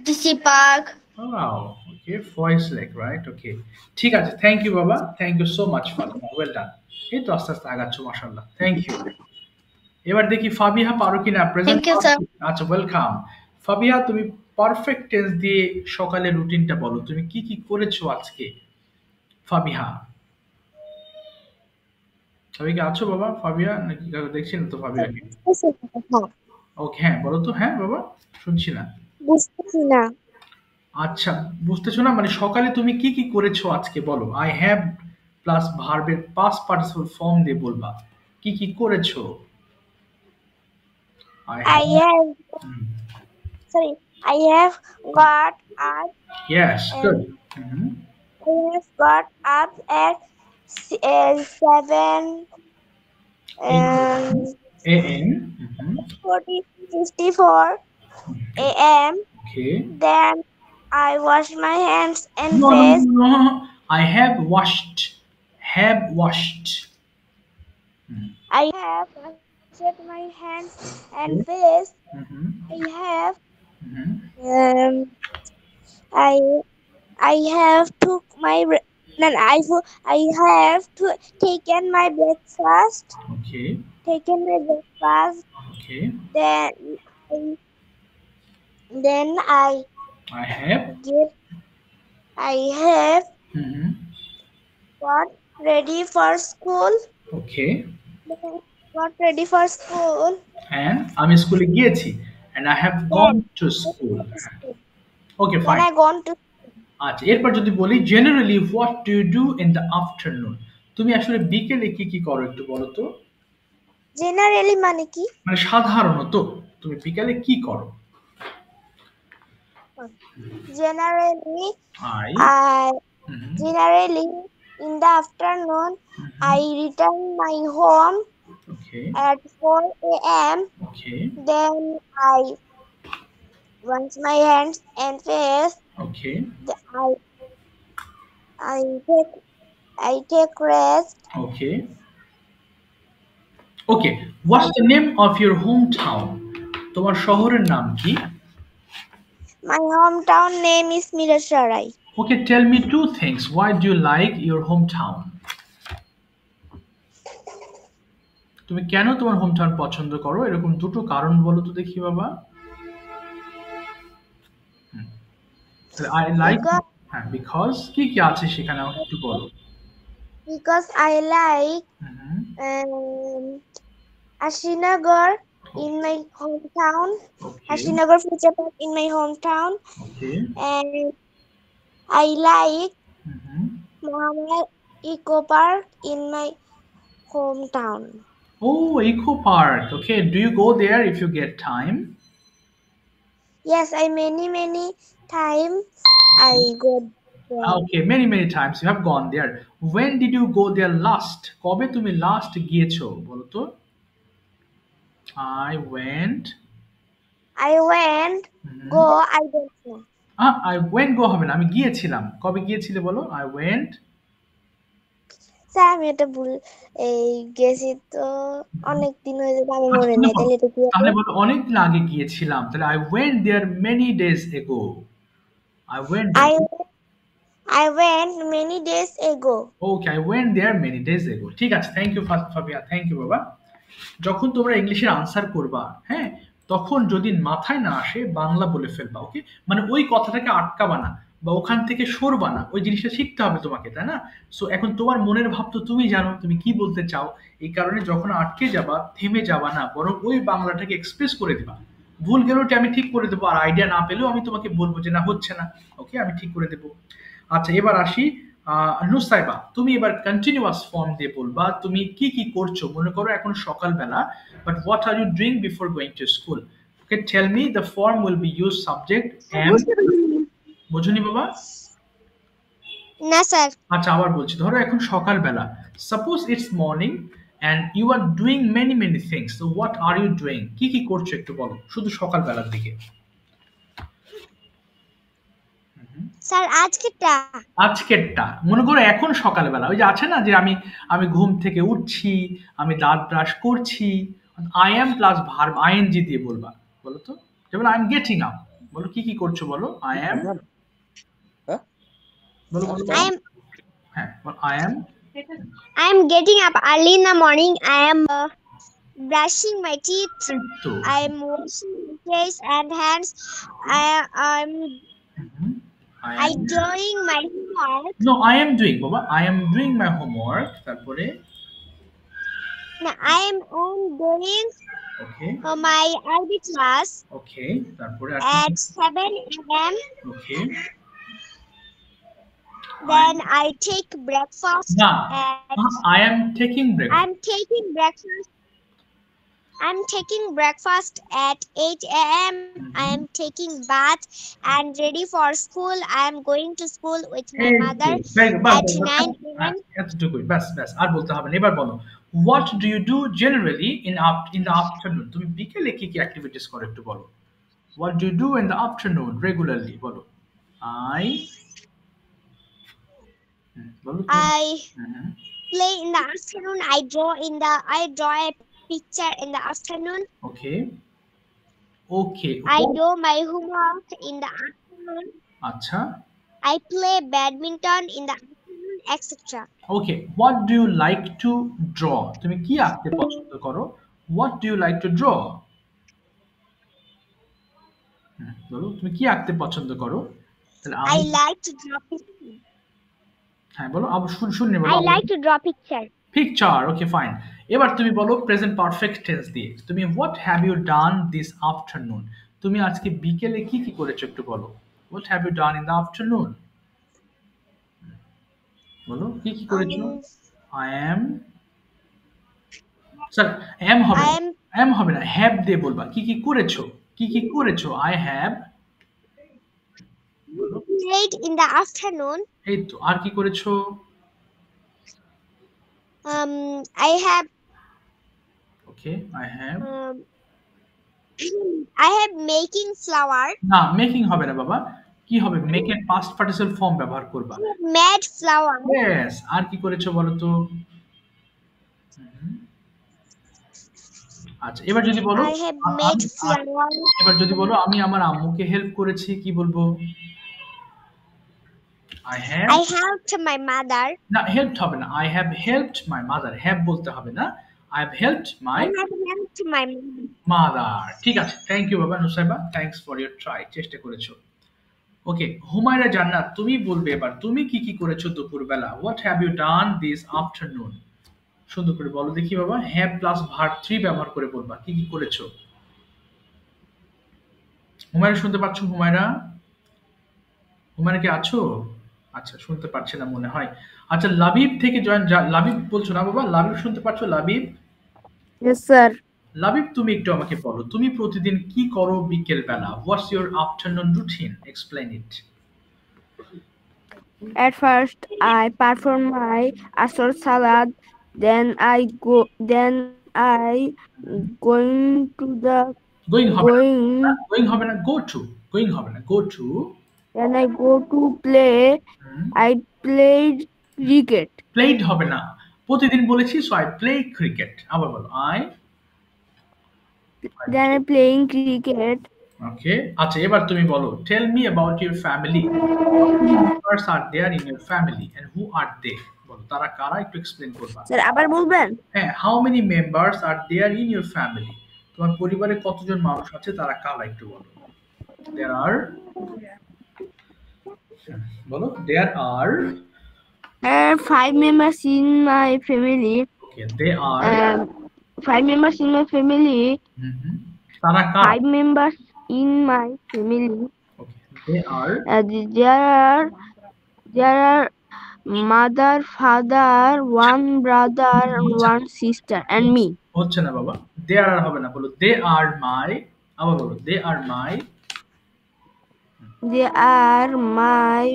DC Park. Oh, wow. Okay, Forest Lake, right? Okay. ঠিক আছে, thank you বাবা, thank you so much Fatima, well done. এই তো আস্তে আস্তে আগাচ্ছ মাশাআল্লাহ, thank you. এবার দেখি ফাবিহা পারো কিনা প্রেজেন্ট। Thank you, sir. আচ্ছা, ওয়েলকাম। ফাবিহা, তুমি পারফেক্ট টেন্স দিয়ে সকালে রুটিনটা বলো, তুমি কি কি করেছো আজকে? ফাবিহা, ফাবিহা আছো বাবা? ফাবিহা নাকি দেখছি না তো ফাবিহাকে। ওকে, হ্যাঁ বলো তো। হ্যাঁ বাবা, শুনছি না। বুঝতেছি না। আচ্ছা, বুঝতেছো না মানে সকালে তুমি কি কি করেছো আজকে বলো। আই হ্যাভ প্লাস ভার্বের পাস্ট পার্টিসিপল ফর্ম দিয়ে বলবা কি কি করেছো। I have got up. Yes, good. I have got up at 7 a.m. Mhm. 54 a.m. Okay. Then I wash my hands and No, no, face. no, no. I have washed. Have washed. Mhm. I have washed my hands and Okay. face. Mhm. I have Mhm. um I I have took my no, no, I have to taken my breakfast. Okay. Taken my breakfast. Okay. Then I, then I I have. get I have Mhm. got ready for school. Okay. Then got ready for school. And আমি স্কুলে গিয়েছি and I have Then gone to school. school. Okay, Then fine. I gone to আচ্ছা এরপর যদি বলি generally what do you do in the afternoon তুমি আসলে বিকেলে কি কি করো একটু বলো তো generally মানে কি? মানে সাধারণত তুমি বিকেলে কি করো Generally I I generally in the afternoon I return my home okay at 4 a.m. Okay Then I wash my hands and face. Okay I I take I take rest. Okay okay what's the name of your home town তোমার শহরের নাম কি My hometown name is Mirasarai. Okay tell me two things why do you like your home town তুমি কেন তোমার home town পছন্দ করো এরকম দুটো কারণ বলো তো দেখি বাবা আই লাইক Because হ্যাঁ বিকজ কি কি আছে সেখানে আমাকে একটু বলো I like Ashinagar in my hometown. Okay Ashinagar Future Park in my hometown. Okay And I like Mohammed Eco Park in my hometown. Oh, Eco Park. Okay, do you go there if you get time? Yes, I many times I go there. Okay, many times you have gone there. When did you go there last? কবে তুমি last গিয়েছো বলো তো? I went. Go, I don't know. I went go হবে না আমি গিয়েছিলাম কবে গিয়েছিলে বলো I went স্যার আমি এটা ভুল এই গেছি তো অনেক দিন হয়ে যাবে আমি মনে নাই তাহলে এটা কি তাহলে বলো অনেক দিন আগে গিয়েছিলাম তাহলে I went there many days ago I went there. I went many days ago. Okay, I went there many days ago. ঠিক আছে thank you Fabia thank you বাবা যখন তোমরা ইংলিশের আনসার করবা হ্যাঁ তখন যদি মাথায় না আসে বাংলা বলে ফেলবা ওকে মানে ওই কথাটাকে আটকাবা না বা ওখান থেকে সরবা না ওই জিনিসটা শিখতে হবে তোমাকে তাই না সো এখন তোমার মনের ভাব তো তুমি জানো তুমি কি বলতে চাও এই কারণে যখন আটকে যাবা থেমে যাবা না বরং ওই বাংলাটাকে এক্সপ্রেস করে দিবা ভুল গেলেও আমি ঠিক করে দেবো আর আইডিয়া না পেলেও আমি তোমাকে বলবো যে না হচ্ছে না ওকে আমি ঠিক করে দেবো আচ্ছা এবার আসি নুসাইবা তুমি এবার কন্টিনিউয়াস ফর্ম দিয়ে বলবা তুমি কি কি করছো মনে করো এখন সকালবেলা but what are you doing before going to school okay tell me the form will be use subject um বুঝুনি বাবা না স্যার আচ্ছা আবার বলছি ধরো এখন সকালবেলা suppose it's morning and you are doing many things so what are you doing কি কি করছো একটু বলো শুধু সকালবেলার দিকে স্যার আজকেরটা মনে করো এখন সকালবেলা ওই যে আছে না যে আমি ঘুম থেকে উঠছি আমি দাঁত ব্রাশ করছি I am plus verb ING দিয়ে বলবা বলো তো যেমন আই এম গেটিং আপ বলো কি কি করছো বলো আই এম বলো বলো হ্যাঁ I am getting up early in the morning. I am brushing my teeth. I am washing my face and hands. I doing my homework. No, I am doing, Baba. I am doing my homework. তারপরে No, I am doing okay. My IB class. Okay. তারপরে at 7 a.m. Okay. Then I take breakfast. No, I am taking breakfast. I'm taking breakfast. I'm taking breakfast at 8 a.m. I am taking bath and ready for school. I am going to school with my এই mother তো, very good. Bus, at বাস, বাস, 9 হ্যাঁ, a.m. এতটুকুই, ব্যাস, ব্যাস, আর বলতে হবে না। এবার বলো, what do you do generally in the afternoon? তুমি বিকেলে কি কি activities করো একটু বলো। What do you do in the afternoon regularly? বলো। I বলো তুমি। I hmm, play in the afternoon. I draw a picture in the afternoon. okay, okay. I do my homework in the afternoon. আচ্ছা, I play badminton in the afternoon, etc. okay. What do you like to draw? তুমি কি আঁকতে পছন্দ করো? What do you like to draw? বলো, তুমি কি আঁকতে পছন্দ করো? তাহলে I like to draw pictures. হ্যাঁ বলো, আবার শুনে বলো। I like to draw pictures. Picture, okay fine. এবার তুমি বলো প্রেজেন্ট পারফেক্ট টেন্স দিয়ে, তুমি what have you done this afternoon? তুমি আজকে বিকেলে কি কি করেছো একটু বলো। What have you done in the afternoon? বলো কি কি করেছো। আই এম, স্যার এম হবে I না, am এম হবে না, হ্যাভ দিয়ে বলবা। কি কি করেছো, কি কি করেছো। আই হ্যাভ, বলো। played in the afternoon. এই তো, আর কি করেছো। I have okay, I have, I have making flower. না মেকিং হবে না বাবা, কি হবে, মেক এর পাস্ট পার্টিসিপল ফর্ম ব্যবহার করবা। Made flower. ইয়েস, আর কি করেছো বলো তো। আচ্ছা, এবার যদি বলো I have made flower. এবার যদি বলো আমি আমার আম্মুকে হেল্প করেছি, কি বলবো। I have, I helped my mother. না হেল্পড হবে না, I have helped my mother, have বলতে হবে না, I have helped my I have helped my mother. Mother. ঠিক আছে, থ্যাংক ইউ বাবা Nusaiba, thanks for your try, চেষ্টা করেছো। ওকে, হুমায়রা জান্নাত, তুমি বলবে এবার তুমি কি কি করেছো দুপুরবেলা। What have you done this afternoon? সুন্দর করে বলো দেখি বাবা, হ্যাভ প্লাস ভার্ব 3 ব্যবহার করে বলবা কি কি করেছো। হুমায়রা শুনতে পাচ্ছ? হুমায়রা, হুমায়রা কি আছো? আচ্ছা, শুনতে পারছে না মনে হয়। আচ্ছা, লাবিব থেকে জয়েন, লাবিব বলছো না বাবা, লাবিব শুনতে পাচ্ছ? Labib, Yes, sir. লাবিব তুমি একটু আমাকে বলো তুমি প্রতিদিন কি করো বিকেল বেলা। What's your afternoon routine, explain it. At first, I perform my asr salad. Then I going to the going হবে না, going. গোয়িং হবে না, গো টু, গোয়িং হবে না, go to. Then I go to play. I played cricket. Played হবে না, প্রতিদিন বলেছি, সো আই প্লে ক্রিকেট। আবার বলো, I. Then I playing cricket. Okay, আচ্ছা এবার তুমি বলো, tell me about your family. Members are there in your family and who are they? বলো তারা কারা, একটু এক্সপ্লেইন করবা। Sir, আবার বলবেন? হ্যাঁ, how many members are there in your family? তোমার পরিবারে কতজন মানুষ আছে, তারা কারা একটু বলো। দেয়ার আর, বলো দেয়ার আর। There are 5 members in my family. Okay, they R, 5 members in my family. তারা কারা? 5 members in my family. Okay, they R, There are mother, father, one brother, and one sister, and me. হচ্ছে না বাবা, দেয়ার আর হবে না, বলো they are my. আবার বলো they are my They are my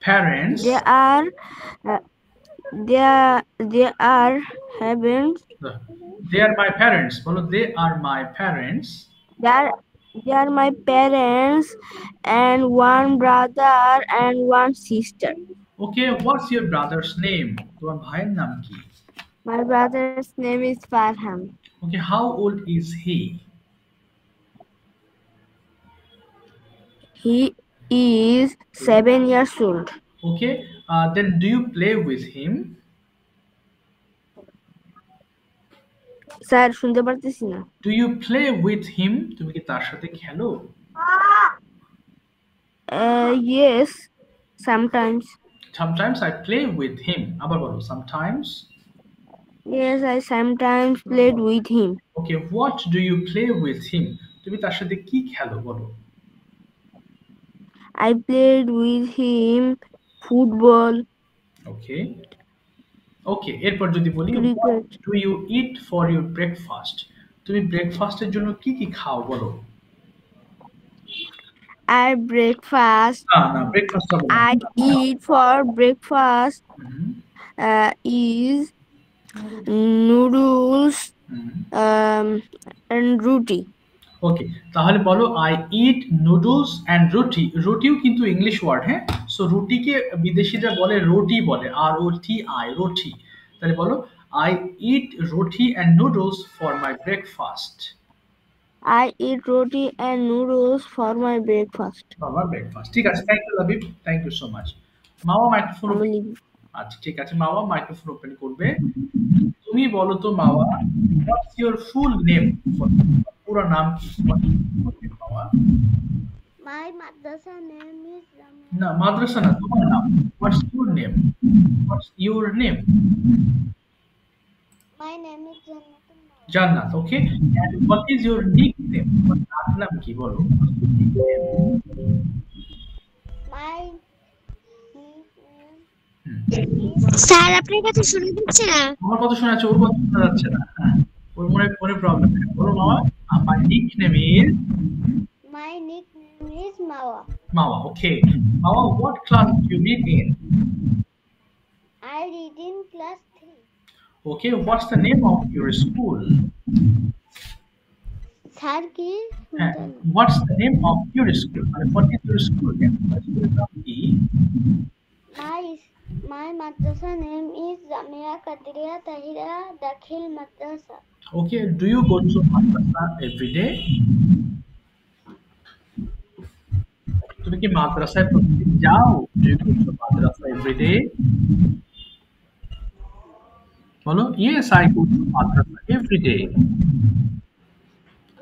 parents. they are having they are my parents, বলো they are my parents. they are my parents and one brother and one sister. Okay, what's your brother's name? তোমার ভাইয়ের নাম কি? My brother's name is Farhan. Okay, how old is he? He is 7 years old. Okay, then do you play with him? Sir শুনতে পারতেছি না। Do you play with him? তুমি কি তার সাথে খেলো? Yes, sometimes. Sometimes I play with him. আবার বলো, sometimes. Yes, I sometimes played with him. Okay, what do you play with him? তুমি তার সাথে কি খেলো বলো? I played with him football. Okay. Okay, এরপর যদি বলি, cricket. what do you eat for your breakfast? তুমি ব্রেকফাস্টের জন্য কি কি খাও বলো? I breakfast. না ব্রেকফাস্ট হবে না। I eat for breakfast hmm, is noodles hmm. and roti. ওকে, তাহলে বলো আই ইট নুডলস অ্যান্ড রুটি। রুটিও কিন্তু ইংলিশ ওয়ার্ড, হ্যাঁ। সো রুটিকে বিদেশিরা বলে রোটি বলে, ROTI, রুটি। তাহলে বলো I eat roti and noodles for my breakfast. I eat roti and noodles for my breakfast. আমার ব্রেকফাস্ট। ঠিক আছে, thank you Labib, thank you so much. মামা মাইক্রোফোন। I'm leaving. আচ্ছা ঠিক আছে, মামা মাইক্রোফোন ওপেন করবে। তুমি বলো তো মামা, হোয়াটস ইওর ফুল নেম? পুরো নাম কি? মামা My madrasa name is Ramya. না, মাদ্রাসা না, তোমার নাম। What's your name? What's your name? My name is Jannatul Mawa. Jannat. Okay, and what is your nickname? তোমার ডাকনাম কি বলো? My nickname হুম, স্যার আপনার কাছে শুনে দিচ্ছে না? আমার কথা শোনা যাচ্ছে, ওর কথা শোনা যাচ্ছে না। হ্যাঁ, ওর মনে প্রবলেম। বলো মামা, আমার nickname is Mawa. Mama. Okay, Mama what class do you read in? I read in class 3. Okay, what's the name of your school? Sir ki হ্যাঁ, what's the name of your school, মানে what is your school name? স্কুলের নাম কি? my madrasa name is Jamia Qadriya Tahira Dakhil Madrasa. Okay, do you go to madrasa every day? তুমি কি মাদ্রাসায় প্রতিদিন যাও? Do you go to madrasa every day? বলো, yes I go to madrasa every day.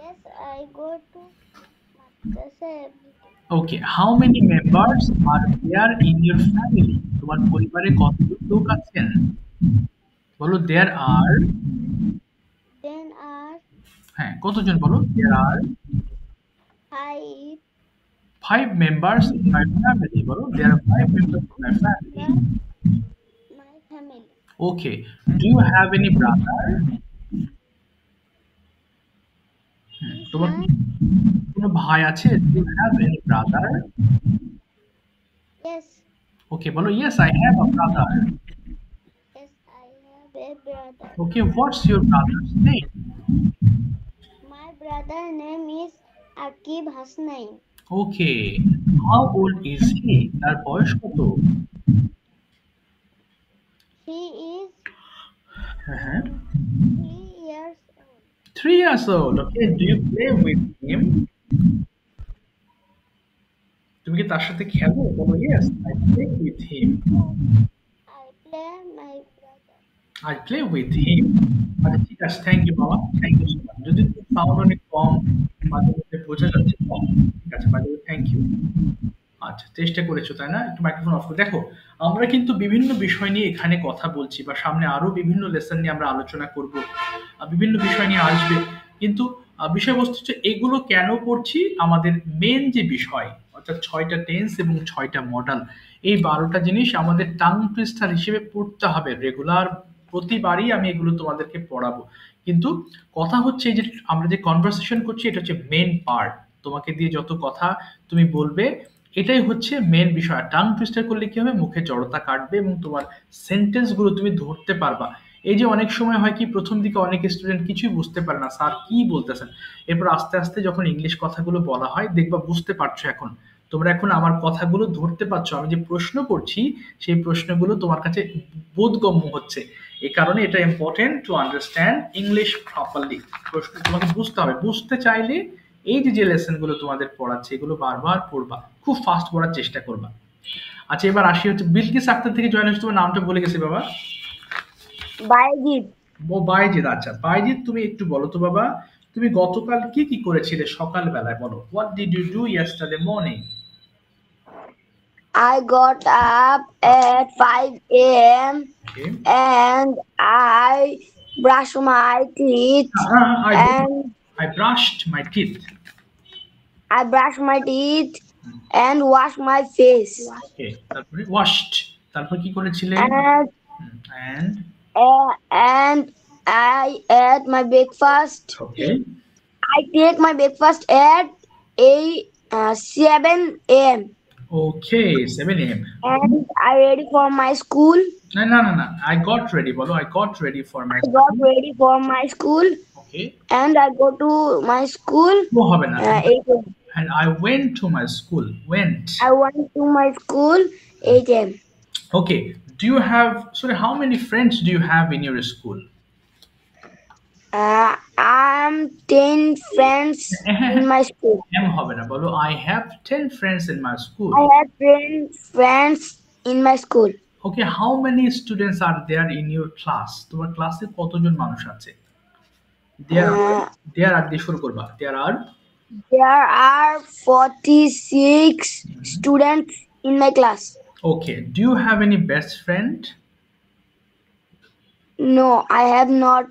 Yes, I go to madrasa every day. Okay, how many members are there in your family? তোমার পরিবারে কতজন লোক আছেন? বলো there are, Then are হ্যাঁ কতজন বলো? there are 5 members in my family. বলো there are 5 members in my family. my family. Okay, do you have any brother? তোমার কি কোনো ভাই আছে? Do you have any brother? Yes, Okay, বলো yes I have a brother. yes, I have a brother. Okay, what's your brother's name? My brother name is Akib Hasnain. Okay, how old is he? তার বয়স কত? He is হ্যাঁ 3 years old. 3 years old. Okay, do you play with him? তুমি কি তার সাথে খেলো? বলো yes I play with him. I play my brother. I play with him. আচ্ছা ঠিক আছে, থ্যাংক ইউ বাবা, থ্যাংক ইউ সো মাচ। যদি সাউন্ড অনেক কম মাঝে মধ্যে বোঝা যাচ্ছে কম, ঠিক আছে, by the way thank you. আচ্ছা, চেষ্টা করেছো তাই না? একটু মাইক্রোফোন অফ করে দেখো। আমরা কিন্তু বিভিন্ন বিষয় নিয়ে এখানে কথা বলছি, বা সামনে আরো বিভিন্ন লেসন নিয়ে আমরা আলোচনা করব, বিভিন্ন বিষয় নিয়ে আসবে। কিন্তু বিষয়বস্তু হচ্ছে এগুলো কেন করছি, আমাদের মেন যে বিষয় অর্থাৎ 6টা টেন্স এবং 6টা মডেল, এই 12টা জিনিস আমাদের টাং টুইস্টার হিসেবে পড়তে হবে রেগুলার। প্রতিবারই আমি এগুলো তোমাদেরকে পড়াবো। কিন্তু কথা হচ্ছে এই যে আমরা যে কনভারসেশন করছি, এটা হচ্ছে মেন পার্ট। তোমাকে দিয়ে যত কথা তুমি বলবে, এটাই হচ্ছে মেন বিষয়। টাং টুইস্টার করলে কি হবে, মুখে জড়তা কাটবে এবং তোমার সেন্টেন্স গুলো তুমি ধরতে পারবা। এই যে অনেক সময় হয় কি, প্রথম দিকে অনেক স্টুডেন্ট কিছুই বুঝতে পারে না, স্যার কি বলতেছেন। এরপর আস্তে আস্তে যখন ইংলিশ কথাগুলো বলা হয়, দেখবা বুঝতে পারছো। এখন তোমরা এখন আমার কথাগুলো ধরতে পারছো, আমি যে প্রশ্ন করছি সেই প্রশ্নগুলো তোমার কাছে বোধগম্য হচ্ছে। এই কারণে এটা important to understand English properly. প্রশ্ন তোমাকে বুঝতে হবে। বুঝতে চাইলে এই যে লেসন গুলো তোমাদের পড়াচ্ছে, এগুলো বারবার পড়বা, খুব ফাস্ট পড়ার চেষ্টা করবা। আচ্ছা, এবার আসি হচ্ছে বিলকিস আক্তার থেকে জয়েন হচ্ছে। তোমার নামটা ভুলে গেছি বাবা। বাইজিৎ। ও বাইজিৎ। আচ্ছা বাইজিৎ, তুমি একটু বলো তো বাবা, তুমি গতকাল কি কি করেছিলে সকাল বেলায়? বলো, what did you do yesterday morning? I got up at 5 a.m. Okay. and I brushed my teeth I brushed my teeth. I brushed my teeth and washed my face. Okay, তারপরে washed, তারপর কি করেছিলে? And and I ate my breakfast. Okay. I take my breakfast at 7 a.m. Okay, 7 a.m. and I ready for my school. No. I got ready, bolo. I got ready for my I got school. ready for my school Okay. and I go to my school No হবে না। 8 a.m. And I went to my school. Went. I went to my school 8 a.m. Okay. Do you have, sorry, how many friends do you have in your school? I'm 10 friends in my school. হবে না, বলো I have 10 friends in my school. I have 10 friends in my school. Okay, how many students are there in your class? তোমার ক্লাসে কতজন মানুষ আছে? There are দিয়ে শুরু করবা। There are 46 students in my class. Okay. Do you have any best friend? No, I have not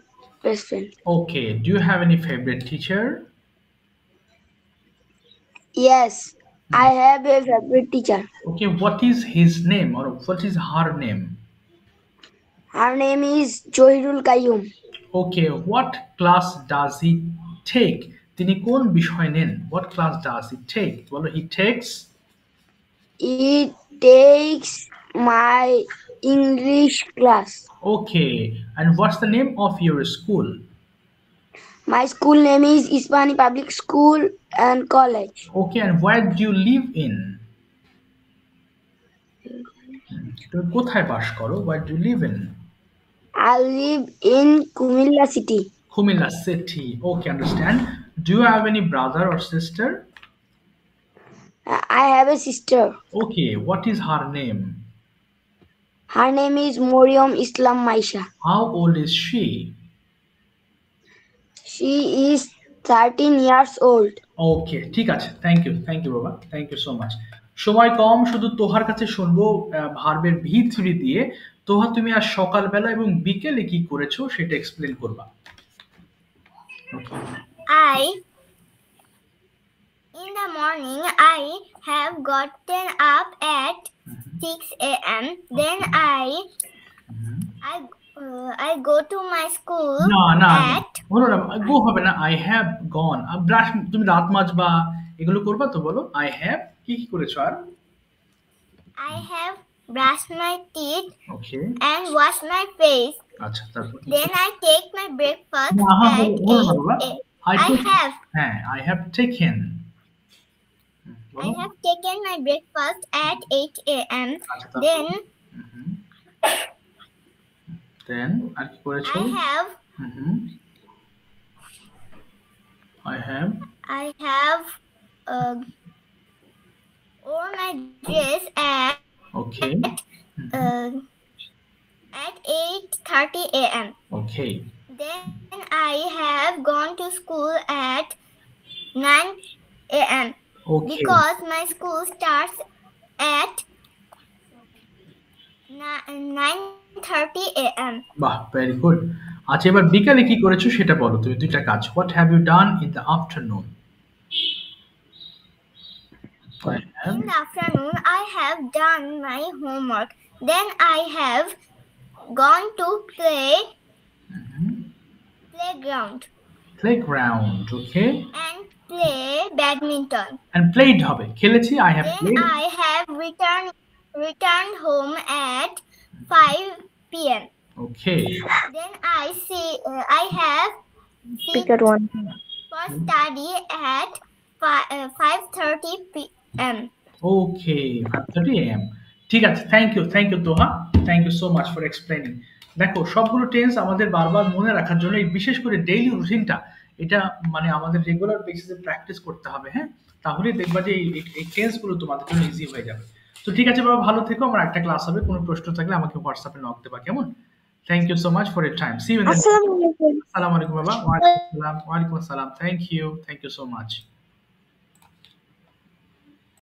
best friend. Okay. Do you have any favorite teacher? Yes, I have a favorite teacher. Okay. What is his name or what is her name? Her name is Johirul Qayyum. Okay. What class does he take? তিনি কোন বিষয় নেন? What class does he take? বলো he takes. He takes my English class. Okay. And what's the name of your school? My school name is Ispani Public School and College. Okay. And where do you live in? তুমি কোথায় বাস করো? Where do you live in? I live in Kumilla City. Kumilla City. Okay, understand. Do you have any brother or sister? I have a sister. Okay, what is her name? Her name is Moriam Islam Maisha. How old is she? She is 13 years old. Okay, ঠিক আছে। Thank you বাবা। Thank you so much. সময় কম, শুধু তোহার কাছে শুনবো ভার্বের V3 দিয়ে। তোহা তুমি আজ সকালবেলা এবং বিকেলে কি করেছো সেটা এক্সপ্লেন করবা। In the morning, I have gotten up at 6 a.m. Then I go to my school না at বলো না, গো হবে না। I have gone. ব্রাশ, তুমি দাঁত মাজবা এগুলো করবা তো, বলো I have কি করেছো আর? I have brushed my teeth Okay. and washed my face. আচ্ছা, তারপর Then I take my breakfast না, at 8 a.m. I have taken. I have taken my breakfast at 8 a.m. আচ্ছা, তারপর? Then আর কি করেছো? I have worn my dress at Okay. At 8:30 a.m. Okay. Then I have gone to school at 9 a.m. Okay. because my school starts at 9:30 a.m. বাহ, very good. আচ্ছা, এবার বিকালে কি করেছো সেটা বলো তুমি, দুইটা কাজ। What have you done in the afternoon? In the afternoon, I have done my homework. Then I have gone to playground, okay? and play badminton. And played হবে, খেলেছি, I have Then played. I have returned home at 5 p.m. Okay. Then I have Pick at one. for study at 5:30 p.m. Okay, 5:30 a.m. ঠিক আছে, thank you Toha, thank you so much for explaining. দেখো, সবগুলো tense আমাদের বারবার মনে রাখার জন্য, এই বিশেষ করে ডেইলি রুটিনটা, এটা মানে আমাদের রেগুলার বেসিসে প্র্যাকটিস করতে হবে। হ্যাঁ, তাহলে দেখবা যে এই টেন্সগুলো তোমাদের জন্য ইজি হয়ে যাবে। তো ঠিক আছে বাবা, ভালো থেকো। আমার একটা ক্লাস হবে, কোনো প্রশ্ন থাকলে আমাকে হোয়াটসঅ্যাপে নক দেবা, কেমন? Thank you so much for your time. See you in the next. আসসালামু আলাইকুম বাবা। ওয়ালাইকুম আসসালাম। Thank you so much.